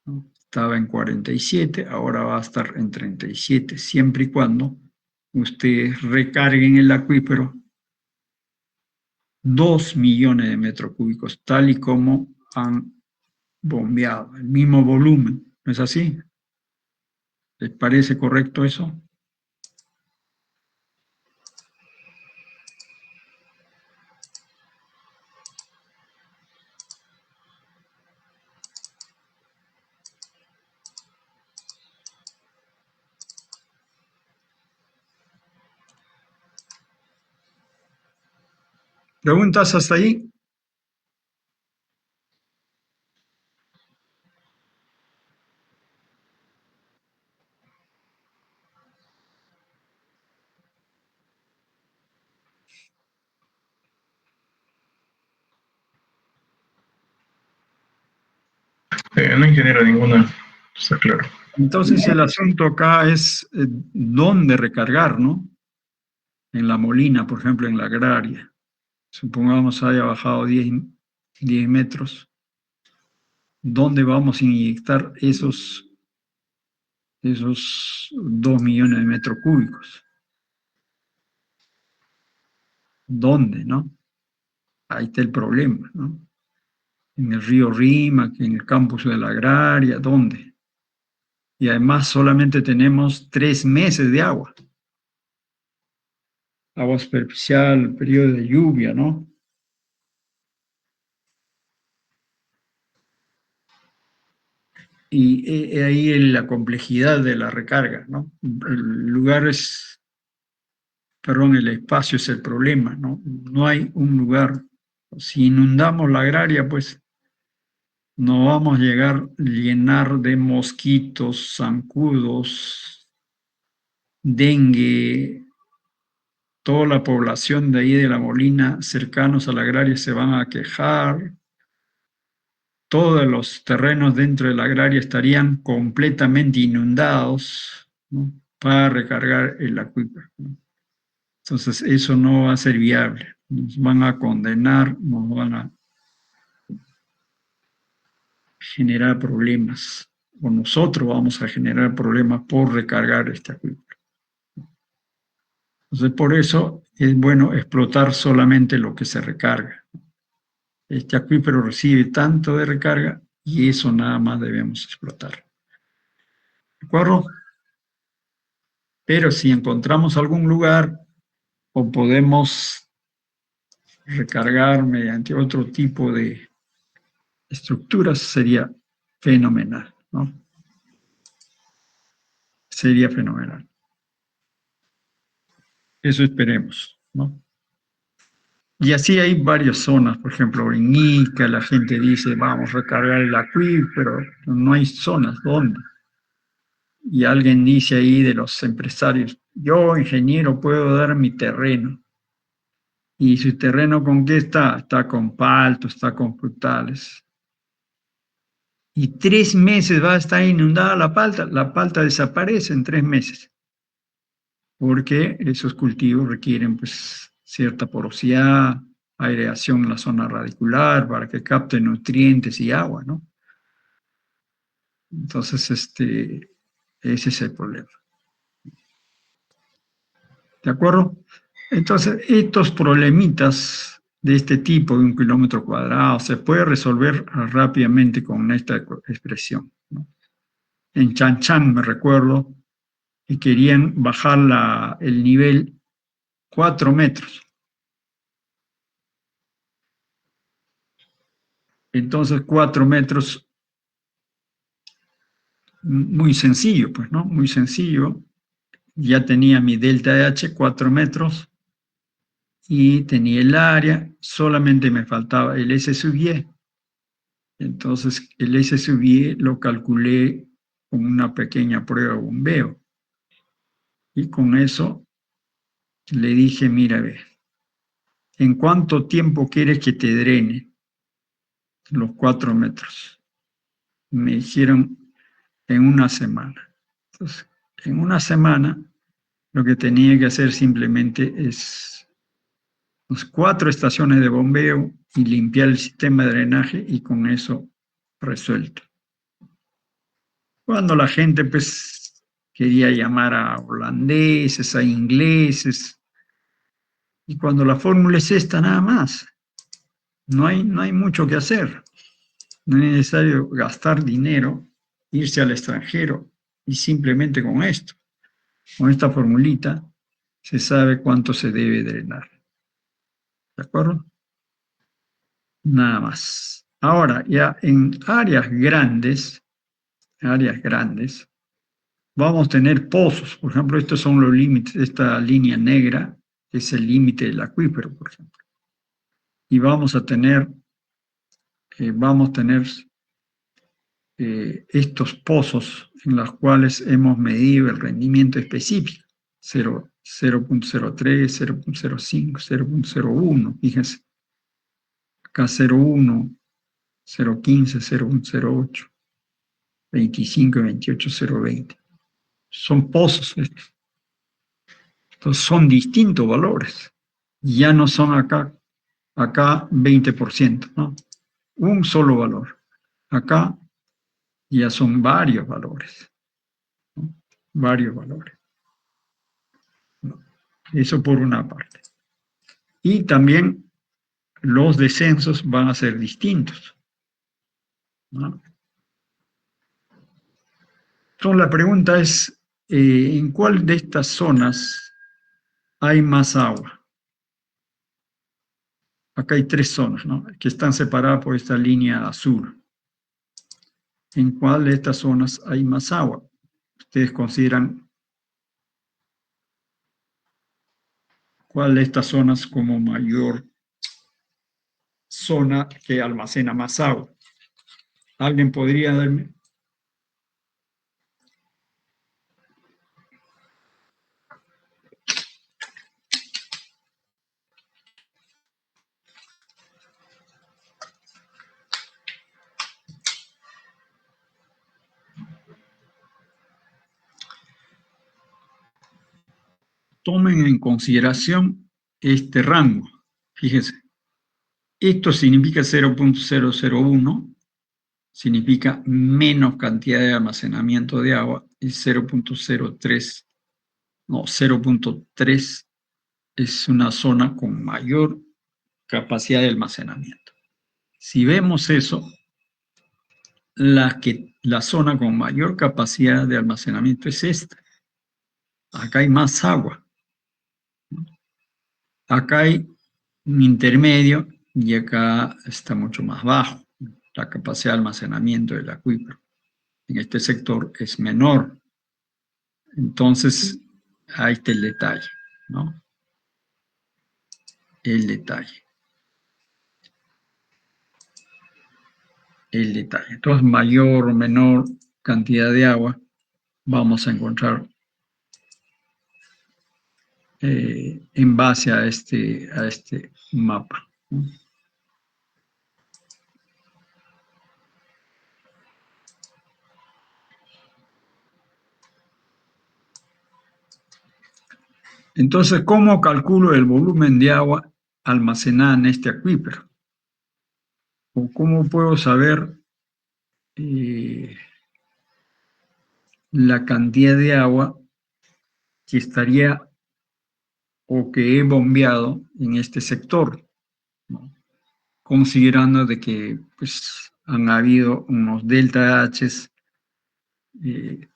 ¿no? Estaba en 47, ahora va a estar en 37, siempre y cuando ustedes recarguen el acuífero 2 millones de metros cúbicos, tal y como han bombeado, el mismo volumen, ¿no es así? ¿Les parece correcto eso? ¿Preguntas hasta ahí? No, ingeniero, ninguna. Está claro. Entonces el asunto acá es dónde recargar, ¿no? En la molina, por ejemplo, en la agraria. Supongamos haya bajado 10 10 metros, ¿dónde vamos a inyectar esos 2 millones de metros cúbicos? ¿Dónde, no? Ahí está el problema, ¿no? En el río Rímac, en el campus de la Agraria, ¿dónde? Y además solamente tenemos 3 meses de agua. Agua superficial, periodo de lluvia, ¿no? Y ahí la complejidad de la recarga, ¿no? El lugar es, perdón, el espacio es el problema, ¿no? No hay un lugar. Si inundamos la Agraria, pues no vamos a llenar de mosquitos, zancudos, dengue. Toda la población de ahí de La Molina, cercanos a la Agraria, se van a quejar. Todos los terrenos dentro de la Agraria estarían completamente inundados, ¿no? Para recargar el acuífero, ¿no? Entonces, eso no va a ser viable. Nos van a condenar, nos van a generar problemas, o nosotros vamos a generar problemas por recargar este acuífero. Entonces, por eso es bueno explotar solamente lo que se recarga. Este acuífero recibe tanto de recarga y eso nada más debemos explotar. ¿De acuerdo? Pero si encontramos algún lugar o podemos recargar mediante otro tipo de estructuras, sería fenomenal, ¿no? Sería fenomenal. Eso esperemos, ¿no? Y así hay varias zonas, por ejemplo, en Ica, la gente dice, vamos a recargar el acuífero, pero no hay zonas, ¿dónde? Y alguien dice ahí de los empresarios, yo, ingeniero, puedo dar mi terreno. ¿Y su terreno con qué está? Está con palto, está con frutales. Y 3 meses va a estar inundada la palta desaparece en 3 meses. Porque esos cultivos requieren pues cierta porosidad, aireación en la zona radicular para que capten nutrientes y agua, ¿no? Entonces, ese es el problema. ¿De acuerdo? Entonces, estos problemitas de este tipo de 1 kilómetro cuadrado se puede resolver rápidamente con esta expresión, ¿no? En Chan Chan, me recuerdo, que querían bajar el nivel 4 metros. Entonces, 4 metros, muy sencillo, pues, ¿no? Muy sencillo. Ya tenía mi delta de H, 4 metros, y tenía el área, solamente me faltaba el S sub Y. Entonces, el S sub Y lo calculé con una pequeña prueba de bombeo. Y con eso le dije, mira, ve, ¿en cuánto tiempo quieres que te drene los 4 metros? Me dijeron, en una semana. Entonces, en una semana, lo que tenía que hacer simplemente es 4 estaciones de bombeo y limpiar el sistema de drenaje, y con eso resuelto. Cuando la gente pues quería llamar a holandeses, a ingleses, y cuando la fórmula es esta nada más, no hay mucho que hacer. No es necesario gastar dinero, irse al extranjero, y simplemente con esto, con esta formulita, se sabe cuánto se debe drenar. ¿De acuerdo? Nada más. Ahora, ya en áreas grandes, vamos a tener pozos. Por ejemplo, estos son los límites, esta línea negra es el límite del acuífero, por ejemplo. Y vamos a tener estos pozos en los cuales hemos medido el rendimiento específico, 0.03, 0.05, 0.01, fíjense. Acá 0.1, 0.15, 0.08, 25, 28, 0.20. Son pozos estos. Entonces son distintos valores. Ya no son acá 20%, ¿no? un solo valor. Acá ya son varios valores, ¿no? Varios valores. Eso por una parte. Y también los descensos van a ser distintos, ¿no? Entonces la pregunta es, ¿en cuál de estas zonas hay más agua? Acá hay 3 zonas, ¿no?, que están separadas por esta línea azul. ¿En cuál de estas zonas hay más agua? ¿Ustedes consideran cuál de estas zonas como mayor zona que almacena más agua? ¿Alguien podría darme? Tomen en consideración este rango. Fíjense, esto significa 0.001, significa menos cantidad de almacenamiento de agua, y 0.03, no, 0.3 es una zona con mayor capacidad de almacenamiento. Si vemos eso, la zona con mayor capacidad de almacenamiento es esta. Acá hay más agua. Acá hay un intermedio y acá está mucho más bajo. La capacidad de almacenamiento del acuífero en este sector es menor. Entonces, ahí está el detalle, ¿no? El detalle. El detalle. Entonces, mayor o menor cantidad de agua vamos a encontrar en base a este mapa, ¿no? Entonces, ¿cómo calculo el volumen de agua almacenada en este acuífero? ¿O cómo puedo saber la cantidad de agua que estaría o que he bombeado en este sector, ¿no?, considerando de que pues, han habido unos delta H's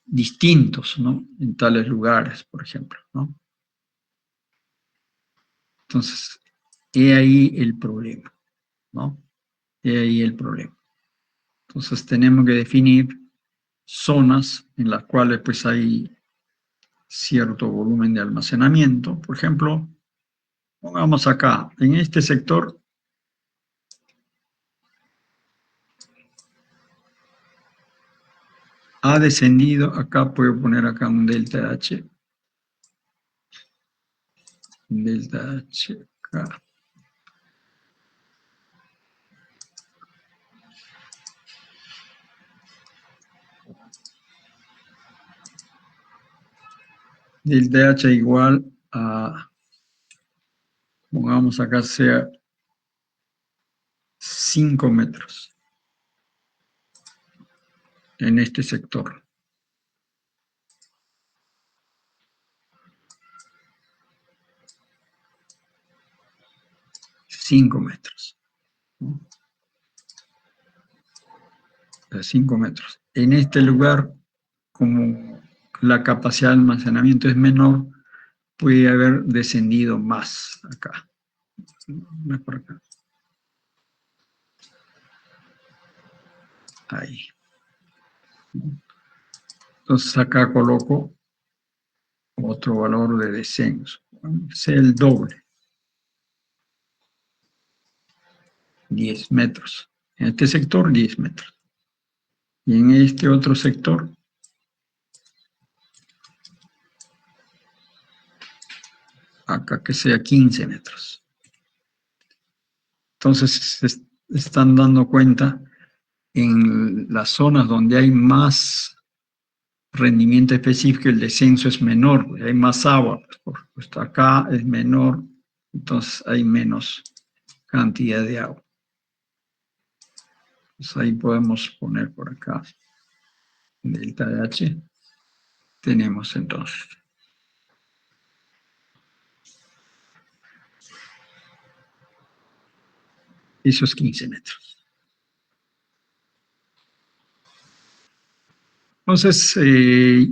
distintos, ¿no?, en tales lugares, por ejemplo, ¿no? Entonces, he ahí el problema, ¿no? He ahí el problema. Entonces, tenemos que definir zonas en las cuales pues hay cierto volumen de almacenamiento. Por ejemplo, pongamos acá, en este sector, ha descendido, acá puedo poner acá un delta H, acá. Delta H igual a, pongamos acá sea 5 metros en este sector. 5 metros. 5 metros. En este lugar, como la capacidad de almacenamiento es menor, puede haber descendido más acá. Más por acá. Ahí. Entonces acá coloco otro valor de descenso. Sea el doble. 10 metros. En este sector, 10 metros. Y en este otro sector, acá que sea 15 metros. Entonces, se están dando cuenta en las zonas donde hay más rendimiento específico, el descenso es menor, hay más agua. Pues acá es menor, entonces hay menos cantidad de agua. Pues ahí podemos poner por acá delta de H. Tenemos entonces esos 15 metros. Entonces,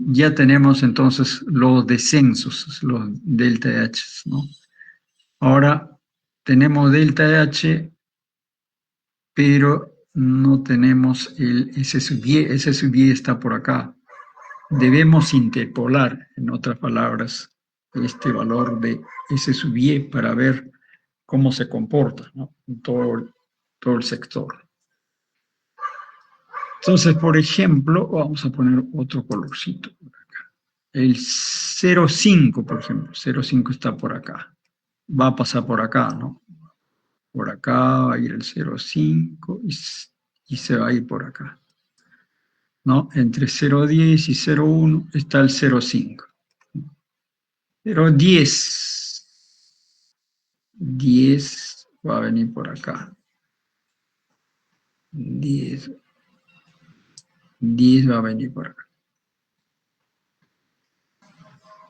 ya tenemos entonces los descensos, los delta de H, ¿no? Ahora tenemos delta de H, pero no tenemos el S sub Y. S sub Y está por acá. Debemos interpolar, en otras palabras, este valor de S sub Y para ver cómo se comporta, ¿no? En todo el sector. Entonces, por ejemplo, vamos a poner otro colorcito por acá. El 0,5, por ejemplo, 0,5 está por acá. Va a pasar por acá, ¿no? Por acá va a ir el 0,5 y se va a ir por acá, ¿no? Entre 0,10 y 0,1 está el 0,5. Pero 10 va a venir por acá. 10 va a venir por acá.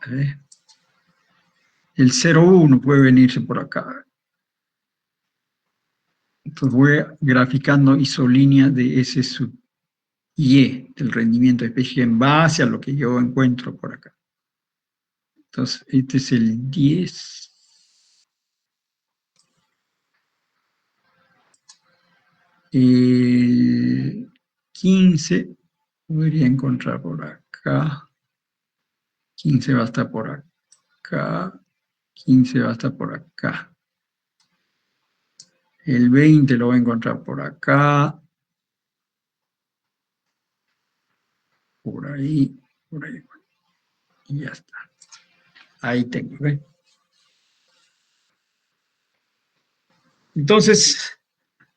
¿Vale? El 0,1 puede venirse por acá. Entonces voy graficando isolínea de S sub Y, del rendimiento de especie en base a lo que yo encuentro por acá. Entonces, este es el 10. El 15 podría encontrar por acá. 15 va a estar por acá. 15 va a estar por acá. El 20 lo voy a encontrar por acá. Por ahí. Y ya está. Ahí tengo, ¿ves? Entonces,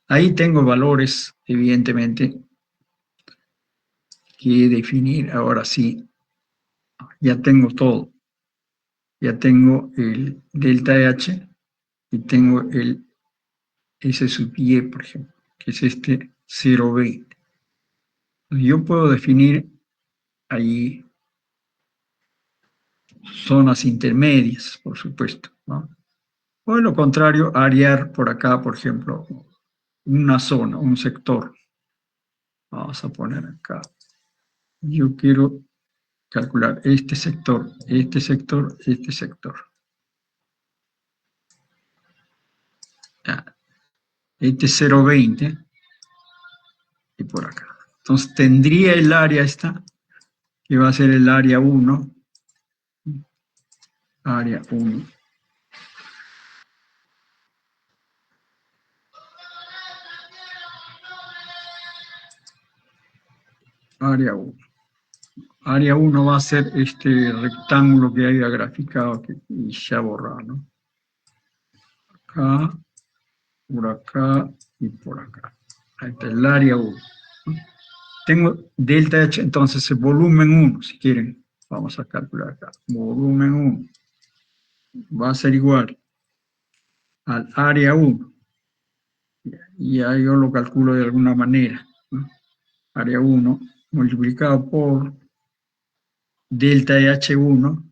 ahí tengo valores, evidentemente, que definir. Ahora sí, ya tengo todo. Ya tengo el delta H y tengo el S sub Y, por ejemplo, que es este 0,20. Yo puedo definir ahí zonas intermedias, por supuesto, ¿no? O de lo contrario, árear por acá, por ejemplo, una zona, un sector. Vamos a poner acá. Yo quiero calcular este sector, este sector, este sector. Este es 0,20 y por acá. Entonces tendría el área esta, que va a ser el área 1. Área 1. Área 1. Área 1 va a ser este rectángulo que había graficado y ya borrado, ¿no? Acá, por acá y por acá. Ahí está el área 1. Tengo delta H, entonces el volumen 1, si quieren. Vamos a calcular acá. Volumen 1 va a ser igual al área 1. Y ya yo lo calculo de alguna manera, ¿no? Área 1 multiplicado por delta de H1,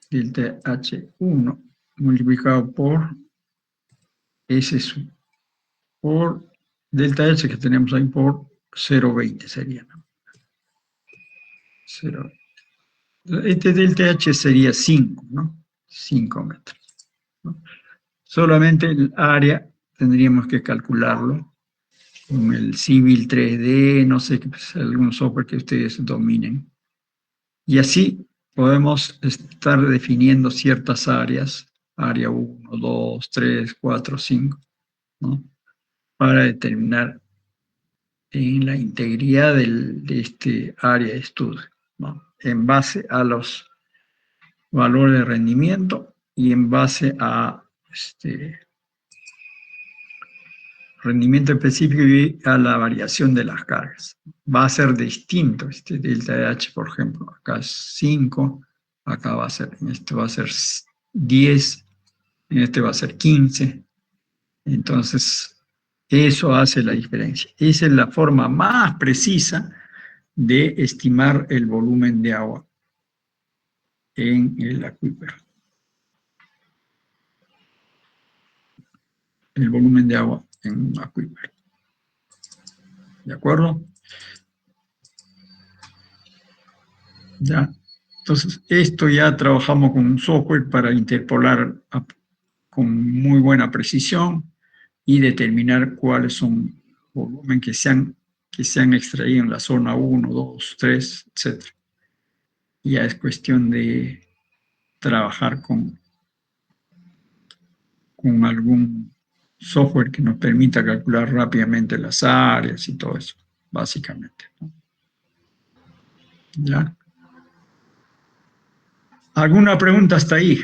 delta de H1 multiplicado por S sub, por delta H que tenemos ahí por 0,20 sería, ¿no? 0,20. Este delta H sería 5, ¿no? 5 metros, ¿no? Solamente el área tendríamos que calcularlo con el Civil 3D, no sé, pues, algún software que ustedes dominen. Y así podemos estar definiendo ciertas áreas, área 1, 2, 3, 4, 5, ¿no? Para determinar en la integridad de este área de estudio, ¿no? En base a los valores de rendimiento y en base a rendimiento específico y a la variación de las cargas. Va a ser distinto este delta de H, por ejemplo. Acá es 5, acá va a ser, en este va a ser 10, en este va a ser 15. Entonces, Eso hace la diferencia. Esa es la forma más precisa de estimar el volumen de agua en el acuífero. El volumen de agua en un acuífero. ¿De acuerdo? Ya. Entonces, esto ya trabajamos con un software para interpolar con muy buena precisión y determinar cuáles son los volúmenes que se han extraído en la zona 1, 2, 3, etc. Ya es cuestión de trabajar con algún software que nos permita calcular rápidamente las áreas y todo eso, básicamente, ¿no? ¿Ya? ¿Alguna pregunta hasta ahí?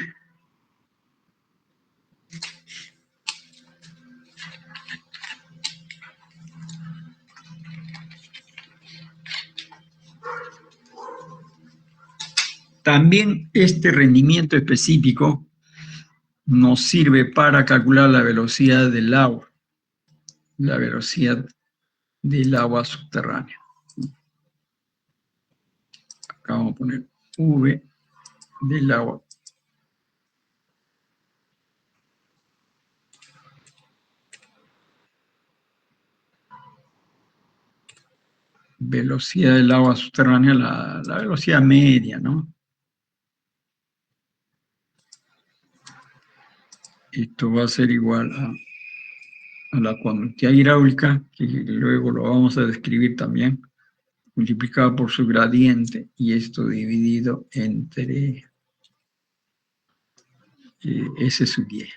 También este rendimiento específico nos sirve para calcular la velocidad del agua subterránea. Acá vamos a poner V del agua. Velocidad del agua subterránea, la velocidad media, ¿no? Esto va a ser igual a la conductividad hidráulica, que luego lo vamos a describir también, multiplicado por su gradiente, y esto dividido entre S sub 10.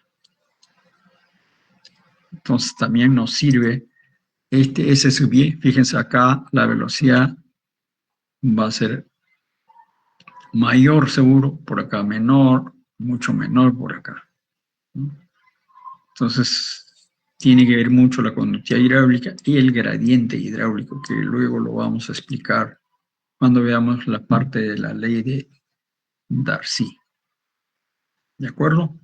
Entonces también nos sirve este S sub 10, fíjense acá, la velocidad va a ser mayor seguro, por acá menor, mucho menor por acá, ¿no? Entonces, tiene que ver mucho la conductividad hidráulica y el gradiente hidráulico, que luego lo vamos a explicar cuando veamos la parte de la ley de Darcy. ¿De acuerdo?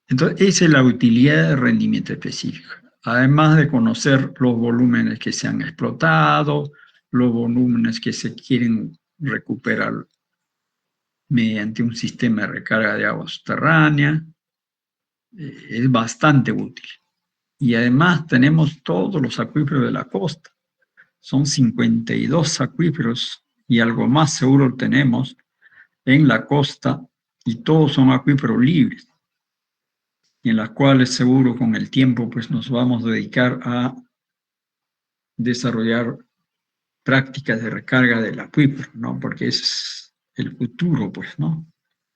Entonces, esa es la utilidad de rendimiento específico. Además de conocer los volúmenes que se han explotado, los volúmenes que se quieren recuperar mediante un sistema de recarga de agua subterránea, es bastante útil. Y además tenemos todos los acuíferos de la costa. Son 52 acuíferos y algo más seguro tenemos en la costa, y todos son acuíferos libres, y en las cuales seguro con el tiempo pues nos vamos a dedicar a desarrollar prácticas de recarga del acuífero, ¿no? Porque es el futuro, pues, ¿no?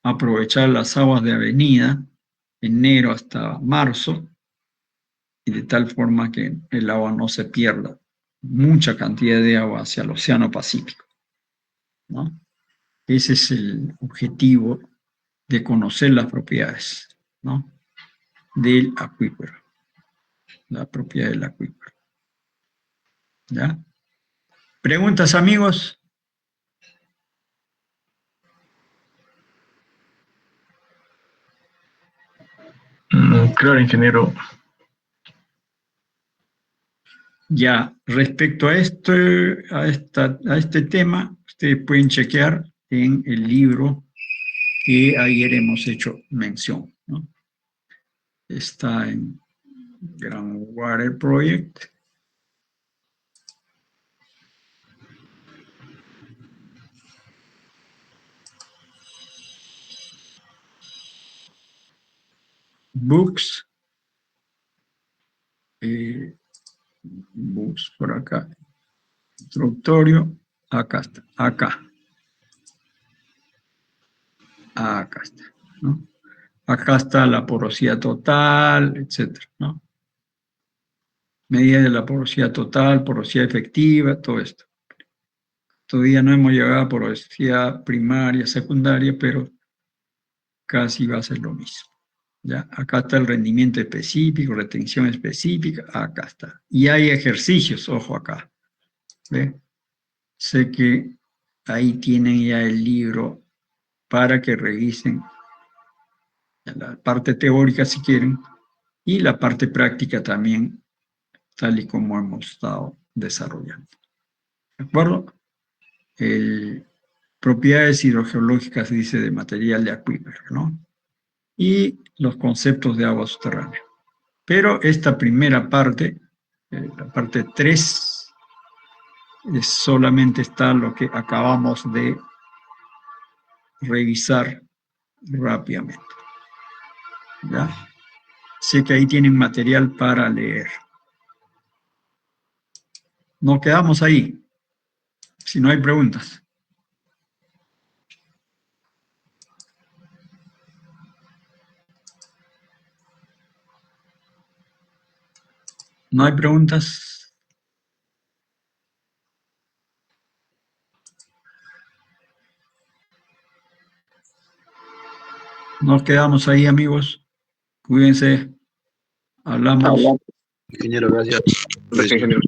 Aprovechar las aguas de avenida, enero hasta marzo, y de tal forma que el agua no se pierda, mucha cantidad de agua hacia el Océano Pacífico, ¿no? Ese es el objetivo de conocer las propiedades, ¿no?, del acuífero, la propiedad del acuífero. ¿Ya? ¿Preguntas, amigos? Claro, ingeniero. Ya, respecto a este tema, ustedes pueden chequear en el libro que ayer hemos hecho mención, ¿no? Está en Groundwater Project. Books. Books por acá. Introductorio. Acá está. Acá está, ¿no? Acá está la porosidad total, etcétera, ¿no? Medida de la porosidad total, porosidad efectiva, todo esto. Todavía no hemos llegado a porosidad primaria, secundaria, pero casi va a ser lo mismo. ¿Ya? Acá está el rendimiento específico, retención específica, acá está. Y hay ejercicios, ojo acá. ¿Ve? Sé que ahí tienen ya el libro para que revisen la parte teórica si quieren, y la parte práctica también tal y como hemos estado desarrollando. ¿De acuerdo? Propiedades hidrogeológicas, dice, de material de acuífero, ¿no? Y los conceptos de agua subterránea. Pero esta primera parte, la parte 3, solamente está lo que acabamos de revisar rápidamente. ¿Ya? Sé que ahí tienen material para leer. Nos quedamos ahí, si no hay preguntas. ¿No hay preguntas? Nos quedamos ahí, amigos. Cuídense. Hablamos. Ingeniero, gracias. Gracias, ingeniero.